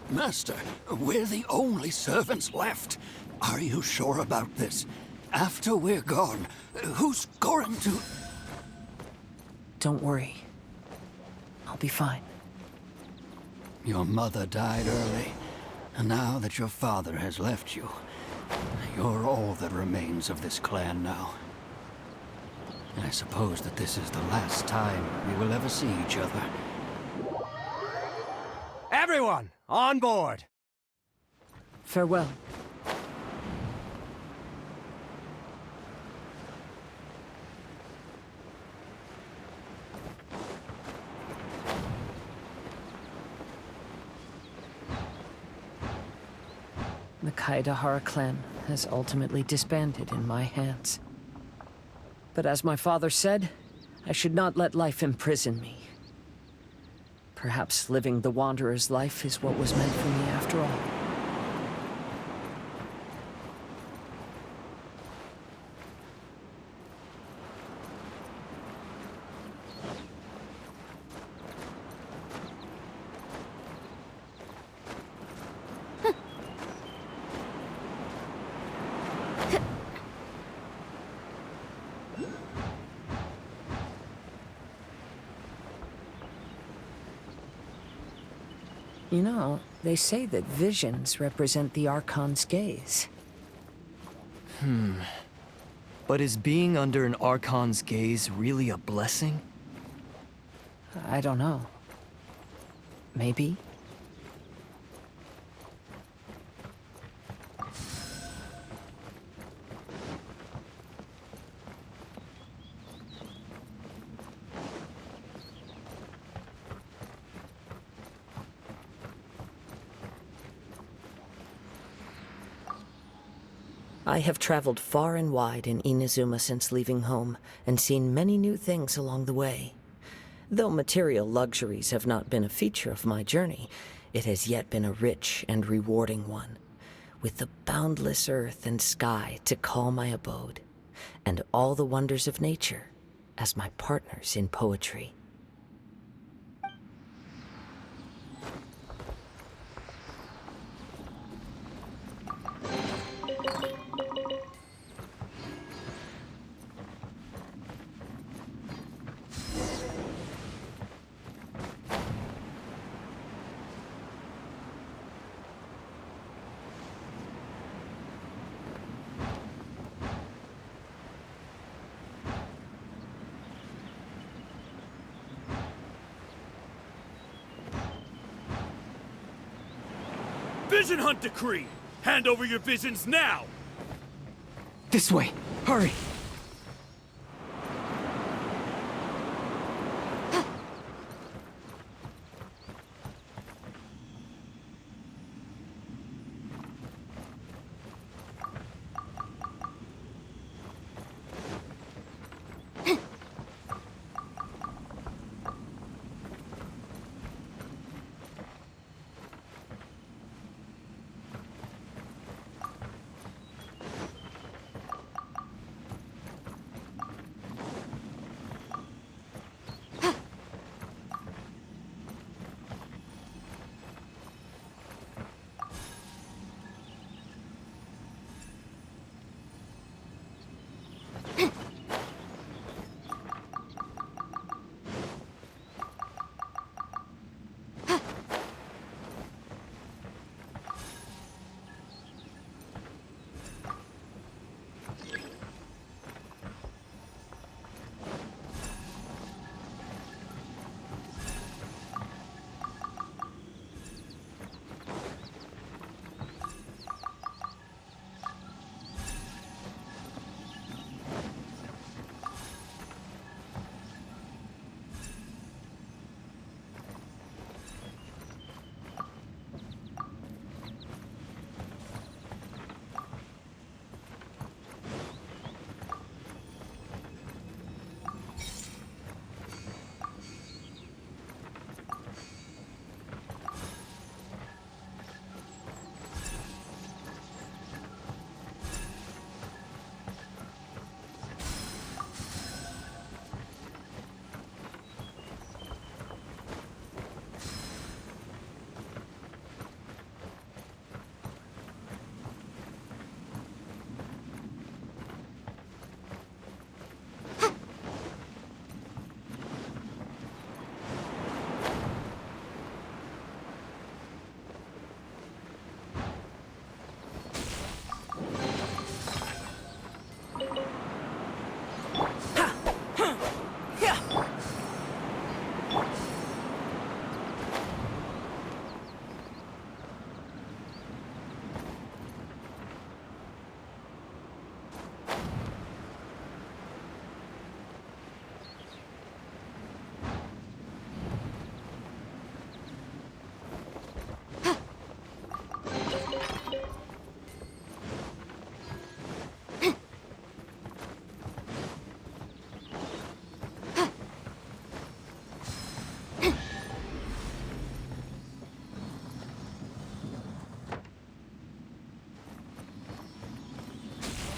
Master, we're the only servants left. Are you sure about this? After we're gone, who's going to... Don't worry. I'll be fine. Your mother died early, and now that your father has left you, you're all that remains of this clan now. I suppose that this is the last time we will ever see each other. Everyone, on board! Farewell. The Kaedahara clan has ultimately disbanded in my hands. But as my father said, I should not let life imprison me. Perhaps living the Wanderer's life is what was meant for me after all. You know, they say that visions represent the Archon's gaze. But is being under an Archon's gaze really a blessing? I don't know. Maybe? I have traveled far and wide in Inazuma since leaving home, and seen many new things along the way. Though material luxuries have not been a feature of my journey, it has yet been a rich and rewarding one, with the boundless earth and sky to call my abode, and all the wonders of nature as my partners in poetry. Vision Hunt Decree! Hand over your visions now! This way! Hurry!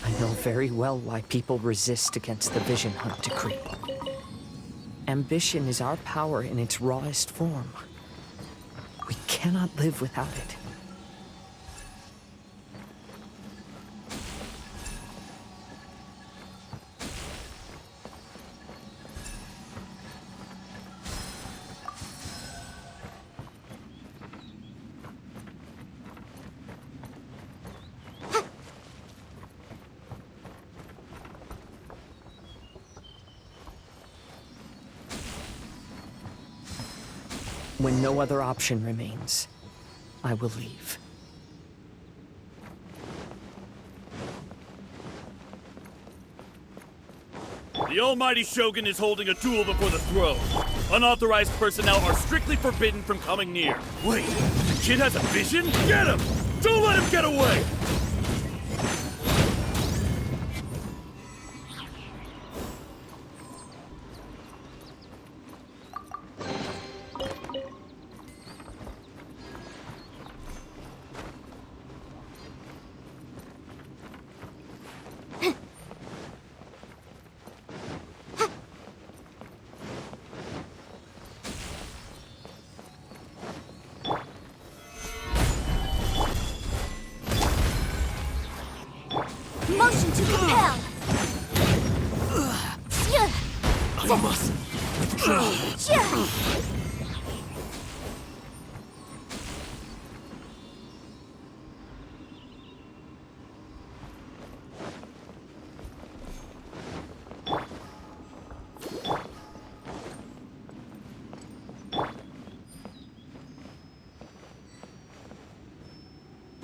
I know very well why people resist against the Vision Hunt Decree. Ambition is our power in its rawest form. We cannot live without it. When no other option remains, I will leave. The almighty Shogun is holding a duel before the throne. Unauthorized personnel are strictly forbidden from coming near. Wait, the kid has a vision? Get him! Don't let him get away! Motion to compel. I must withdraw.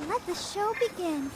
Let the show begin.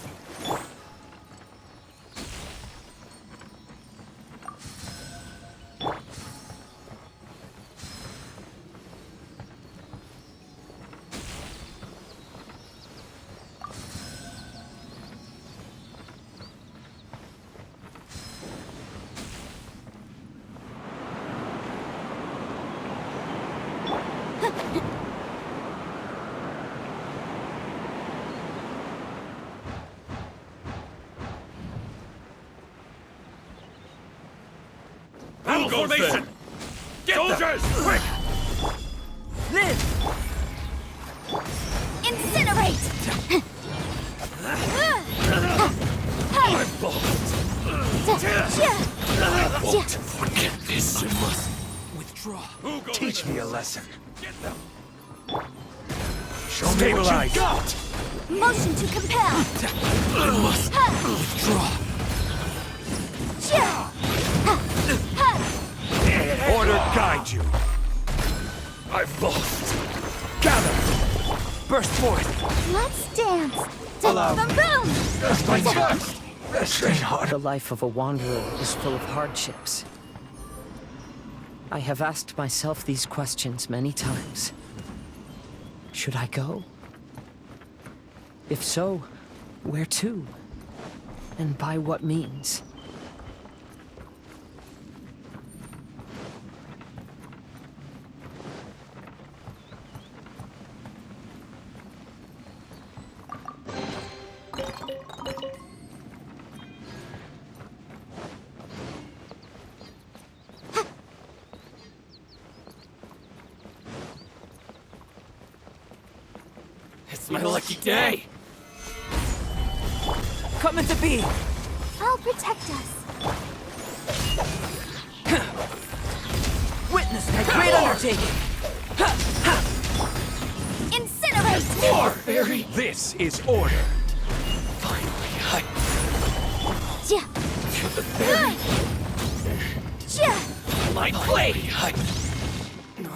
Battle formation! Get soldiers, quick! Live! Incinerate! I won't forget this. I must withdraw. Teach me a lesson. Get them! Show me what you got! Motion to compel. I must withdraw. Order guide you. I've lost. Gather! Burst forth! Let's dance. Allow. Boom, boom. That's my test! Strain hard. The life of a wanderer is full of hardships. I have asked myself these questions many times. Should I go? If so, where to? And by what means? It's my lucky day! Come into being! I'll protect us. Witness my great undertaking! Incinerate! More fairy. This is order. Finally, I Yeah. to the fairy. Yeah. My blade. No.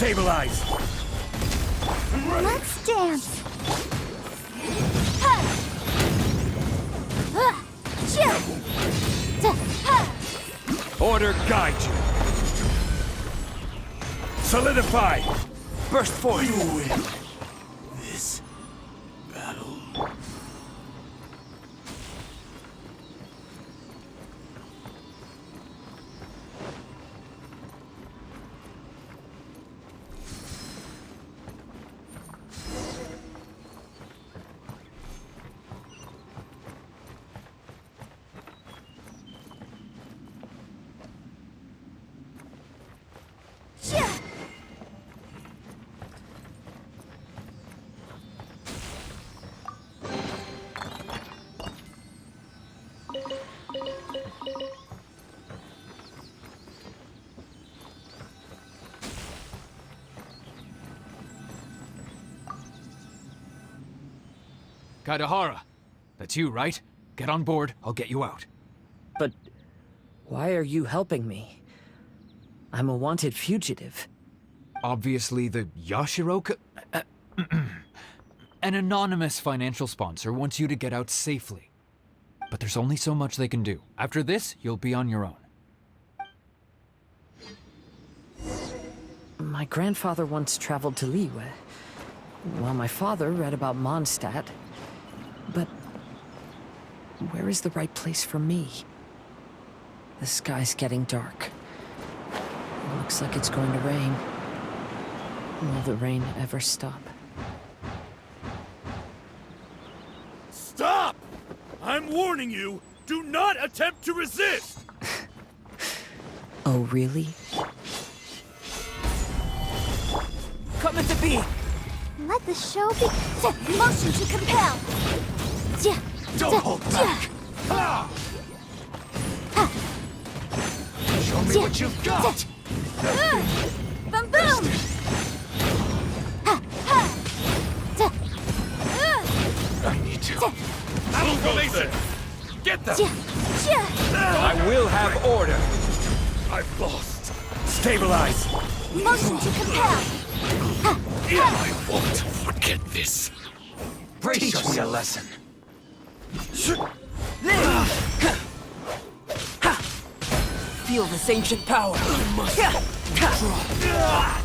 Stabilize! Let's dance. Order guide you. Solidify! Burst forth! You win this battle. Kaidahara, that's you, right? Get on board, I'll get you out. But why are you helping me? I'm a wanted fugitive. Obviously the Yashiro... An anonymous financial sponsor wants you to get out safely. But there's only so much they can do. After this, you'll be on your own. My grandfather once traveled to Liyue, while my father read about Mondstadt. But where is the right place for me? The sky's getting dark. It looks like it's going to rain. Will the rain ever stop? Stop! I'm warning you, do not attempt to resist! Oh, really? Come into being! Let the show be. Motion to compel. Don't hold back! Show me what you've got! Boom boom! I need to. We'll go there! Get them! I will have order! I've lost! Stabilize! Motion to compel. I won't forget this! Teach me a lesson. Feel this ancient power.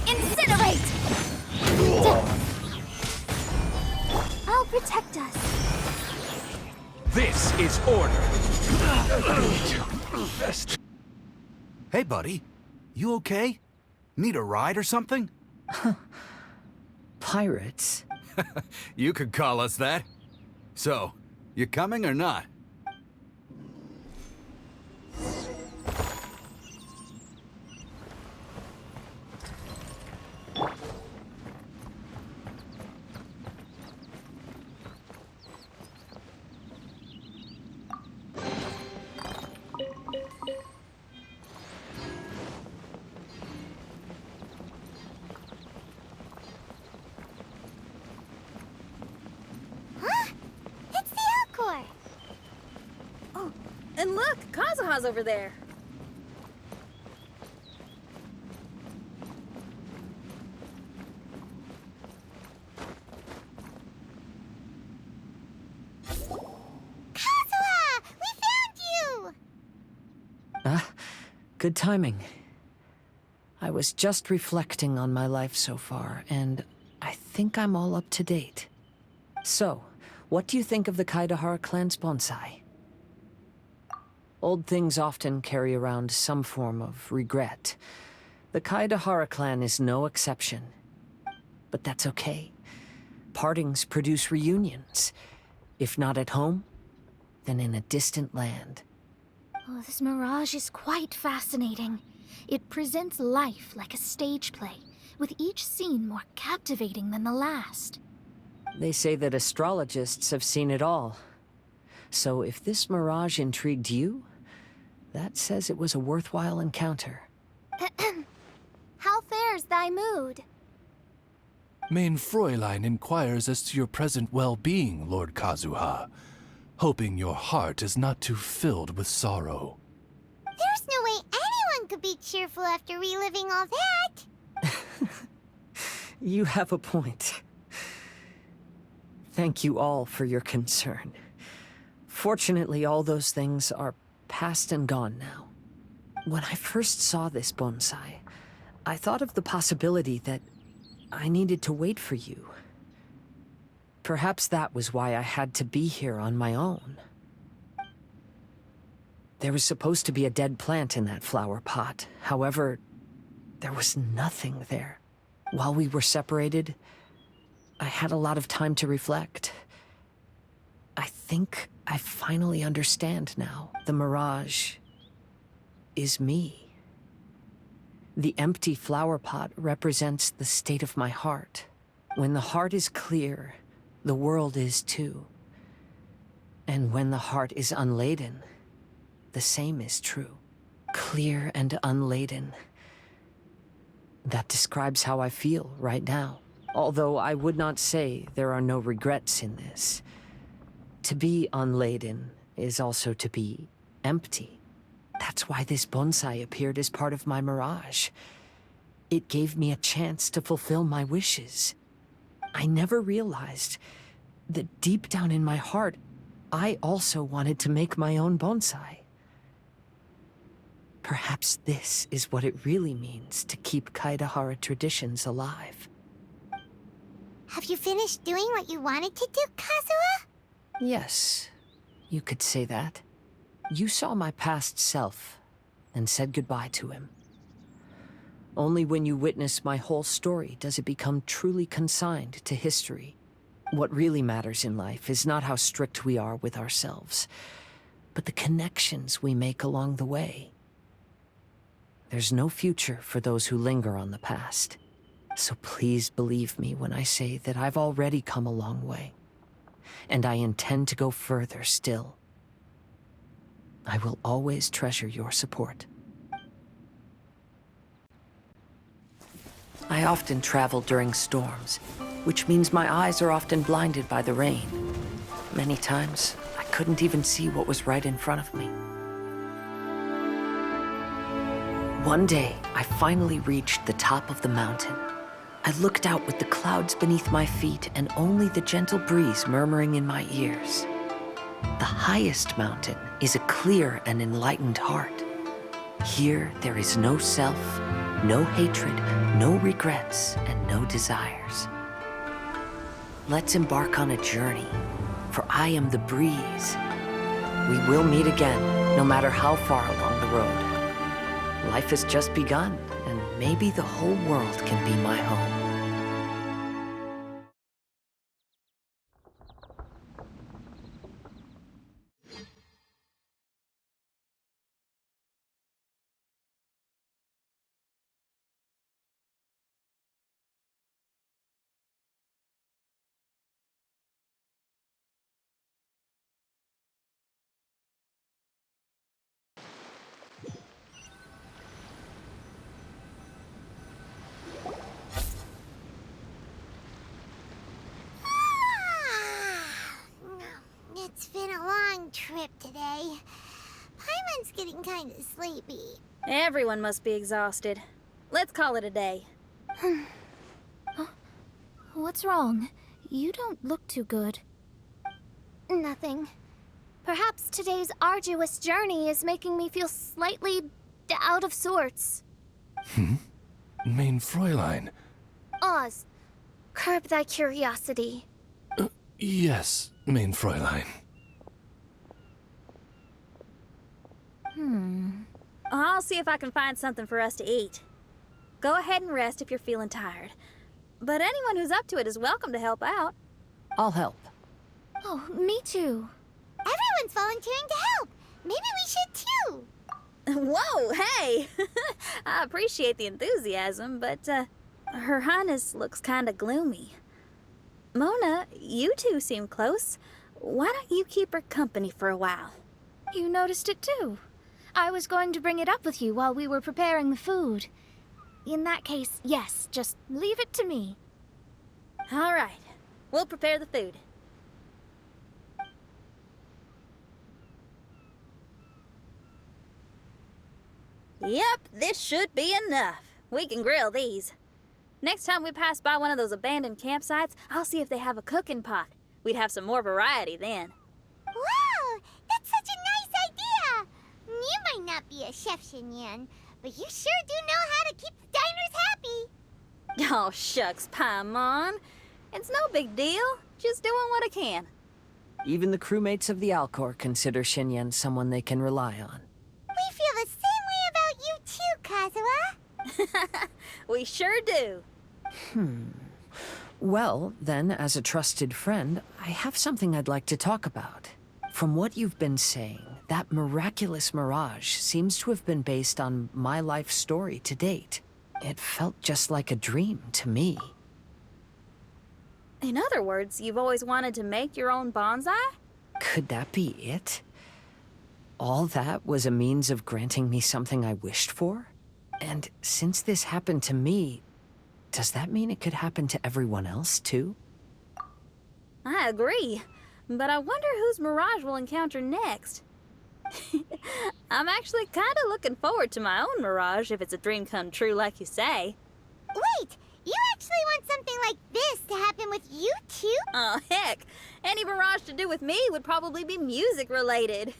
Incinerate! I'll protect us. This is order! Hey, buddy. You okay? Need a ride or something? Pirates? You could call us that. So, you coming or not? And look, Kazuha's over there. Kazuha! We found you! Good timing. I was just reflecting on my life so far, and I think I'm all up to date. So, what do you think of the Kaidahara clan's bonsai? Old things often carry around some form of regret. The Kaidahara clan is no exception. But that's okay. Partings produce reunions. If not at home, then in a distant land. Oh, this mirage is quite fascinating. It presents life like a stage play, with each scene more captivating than the last. They say that astrologists have seen it all. So if this mirage intrigued you, that says it was a worthwhile encounter. How fares thy mood? Mein Fräulein inquires as to your present well-being, Lord Kazuha, hoping your heart is not too filled with sorrow. There's no way anyone could be cheerful after reliving all that. You have a point. Thank you all for your concern. Fortunately, all those things are past and gone now. When I first saw this bonsai, I thought of the possibility that I needed to wait for you. Perhaps that was why I had to be here on my own. There was supposed to be a dead plant in that flower pot. However, there was nothing there. While we were separated, I had a lot of time to reflect. I think I finally understand now. The mirage is me. The empty flower pot represents the state of my heart. When the heart is clear, the world is too. And when the heart is unladen, the same is true. Clear and unladen. That describes how I feel right now. Although I would not say there are no regrets in this. To be unladen is also to be empty. That's why this bonsai appeared as part of my mirage. It gave me a chance to fulfill my wishes. I never realized that deep down in my heart, I also wanted to make my own bonsai. Perhaps this is what it really means to keep Kaedehara traditions alive. Have you finished doing what you wanted to do, Kazuha? Yes, you could say that. You saw my past self and said goodbye to him. Only when you witness my whole story does it become truly consigned to history. What really matters in life is not how strict we are with ourselves, but the connections we make along the way. There's no future for those who linger on the past. So please believe me when I say that I've already come a long way. And I intend to go further still. I will always treasure your support. I often travel during storms, which means my eyes are often blinded by the rain. Many times, I couldn't even see what was right in front of me. One day, I finally reached the top of the mountain. I looked out with the clouds beneath my feet and only the gentle breeze murmuring in my ears. The highest mountain is a clear and enlightened heart. Here, there is no self, no hatred, no regrets, and no desires. Let's embark on a journey, for I am the breeze. We will meet again, no matter how far along the road. Life has just begun, and maybe the whole world can be my home. It's been a long trip today. Paimon's getting kind of sleepy. Everyone must be exhausted. Let's call it a day. What's wrong? You don't look too good. Nothing. Perhaps today's arduous journey is making me feel slightly out of sorts. Mein Fräulein. Oz, curb thy curiosity. Yes, Mein Fräulein. I'll see if I can find something for us to eat. Go ahead and rest if you're feeling tired. But anyone who's up to it is welcome to help out. I'll help. Oh, me too. Everyone's volunteering to help. Maybe we should too. Whoa, hey! I appreciate the enthusiasm, but Her Highness looks kinda gloomy. Mona, you two seem close. Why don't you keep her company for a while? You noticed it too. I was going to bring it up with you while we were preparing the food. In that case, yes, just leave it to me. All right, we'll prepare the food. Yep, this should be enough. We can grill these. Next time we pass by one of those abandoned campsites, I'll see if they have a cooking pot. We'd have some more variety then. Wow! That's such a nice idea! You might not be a chef, Shinyan, but you sure do know how to keep the diners happy. Oh, shucks, Paimon. It's no big deal. Just doing what I can. Even the crewmates of the Alcor consider Shinyan someone they can rely on. We feel the same way about you too, Kazuha. We sure do. Well, then, as a trusted friend, I have something I'd like to talk about. From what you've been saying, that miraculous mirage seems to have been based on my life story to date. It felt just like a dream to me. In other words, you've always wanted to make your own bonsai? Could that be it? All that was a means of granting me something I wished for? And since this happened to me, does that mean it could happen to everyone else, too? I agree, but I wonder whose mirage we'll encounter next. I'm actually kind of looking forward to my own mirage if it's a dream come true like you say. Wait, you actually want something like this to happen with you too? Oh, heck. Any mirage to do with me would probably be music related.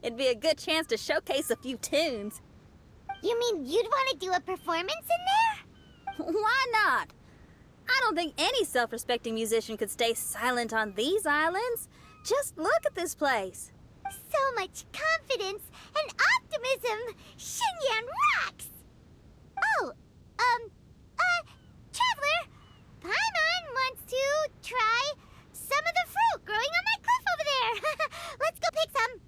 It'd be a good chance to showcase a few tunes. You mean you'd want to do a performance in there? Why not? I don't think any self-respecting musician could stay silent on these islands. Just look at this place. So much confidence and optimism! Shinyan rocks! Oh, Traveler, Paimon wants to try some of the fruit growing on that cliff over there. Let's go pick some.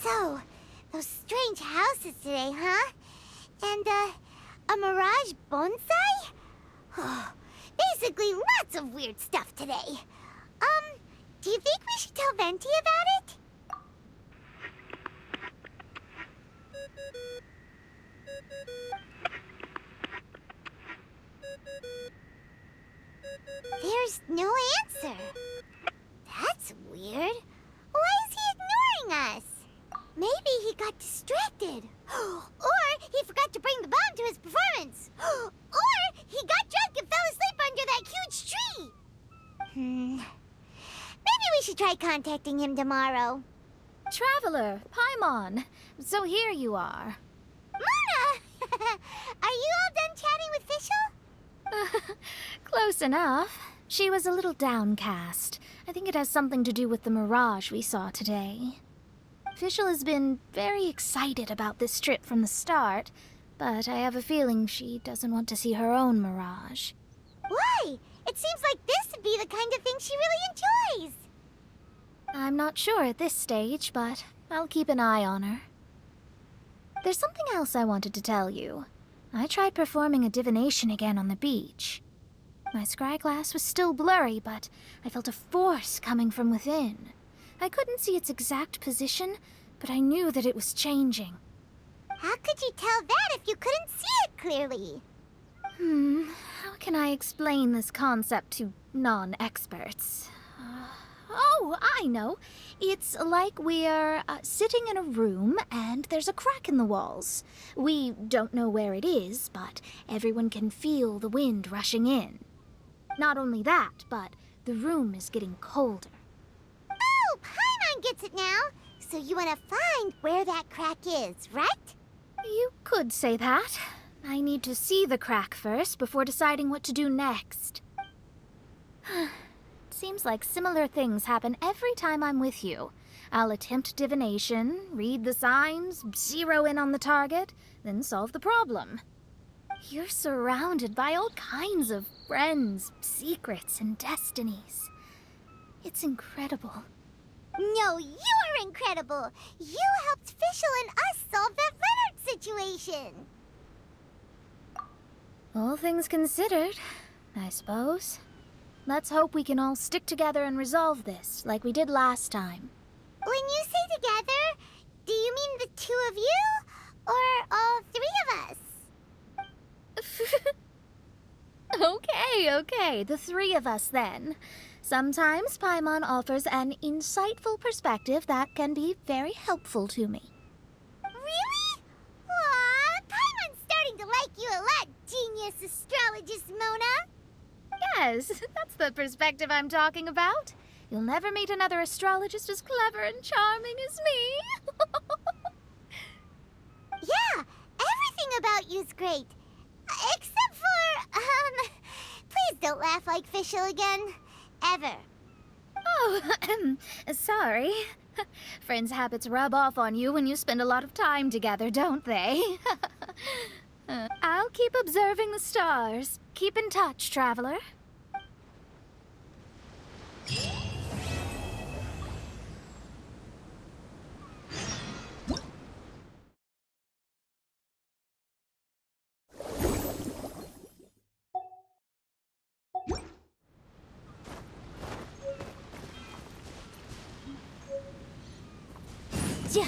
So, those strange houses today, huh? And, a mirage bonsai? Oh, basically lots of weird stuff today. Do you think we should tell Venti about it? There's no answer. That's weird. Why is he ignoring us? Maybe he got distracted. Or he forgot to bring the bomb to his performance. Or he got drunk and fell asleep under that huge tree. Maybe we should try contacting him tomorrow. Traveler, Paimon. So here you are. Mona! Are you all done chatting with Fischl? Close enough. She was a little downcast. I think it has something to do with the mirage we saw today. Fischl has been very excited about this trip from the start, but I have a feeling she doesn't want to see her own mirage. Why? It seems like this would be the kind of thing she really enjoys. I'm not sure at this stage, but I'll keep an eye on her. There's something else I wanted to tell you. I tried performing a divination again on the beach. My scryglass was still blurry, but I felt a force coming from within. I couldn't see its exact position, but I knew that it was changing. How could you tell that if you couldn't see it clearly? How can I explain this concept to non-experts? Oh, I know. It's like we're sitting in a room and there's a crack in the walls. We don't know where it is, but everyone can feel the wind rushing in. Not only that, but the room is getting colder. Oh, Paimon gets it now. So you want to find where that crack is, right? You could say that. I need to see the crack first before deciding what to do next. Seems like similar things happen every time I'm with you. I'll attempt divination, read the signs, zero in on the target, then solve the problem. You're surrounded by all kinds of friends, secrets, and destinies. It's incredible. No, you're incredible! You helped Fischl and us solve that Leonard situation! All things considered, I suppose. Let's hope we can all stick together and resolve this, like we did last time. When you say together, Do you mean the two of you? Or all three of us? Okay, the three of us then. Sometimes Paimon offers an insightful perspective that can be very helpful to me. Really? Aw, Paimon's starting to like you a lot, genius astrologist Mona. Yes, that's the perspective I'm talking about. You'll never meet another astrologist as clever and charming as me. Yeah, everything about you's great. Except for, please don't laugh like Fischl again. Ever. Oh, sorry. Friends' habits rub off on you when you spend a lot of time together, don't they? I'll keep observing the stars. Keep in touch, traveler. Yeah.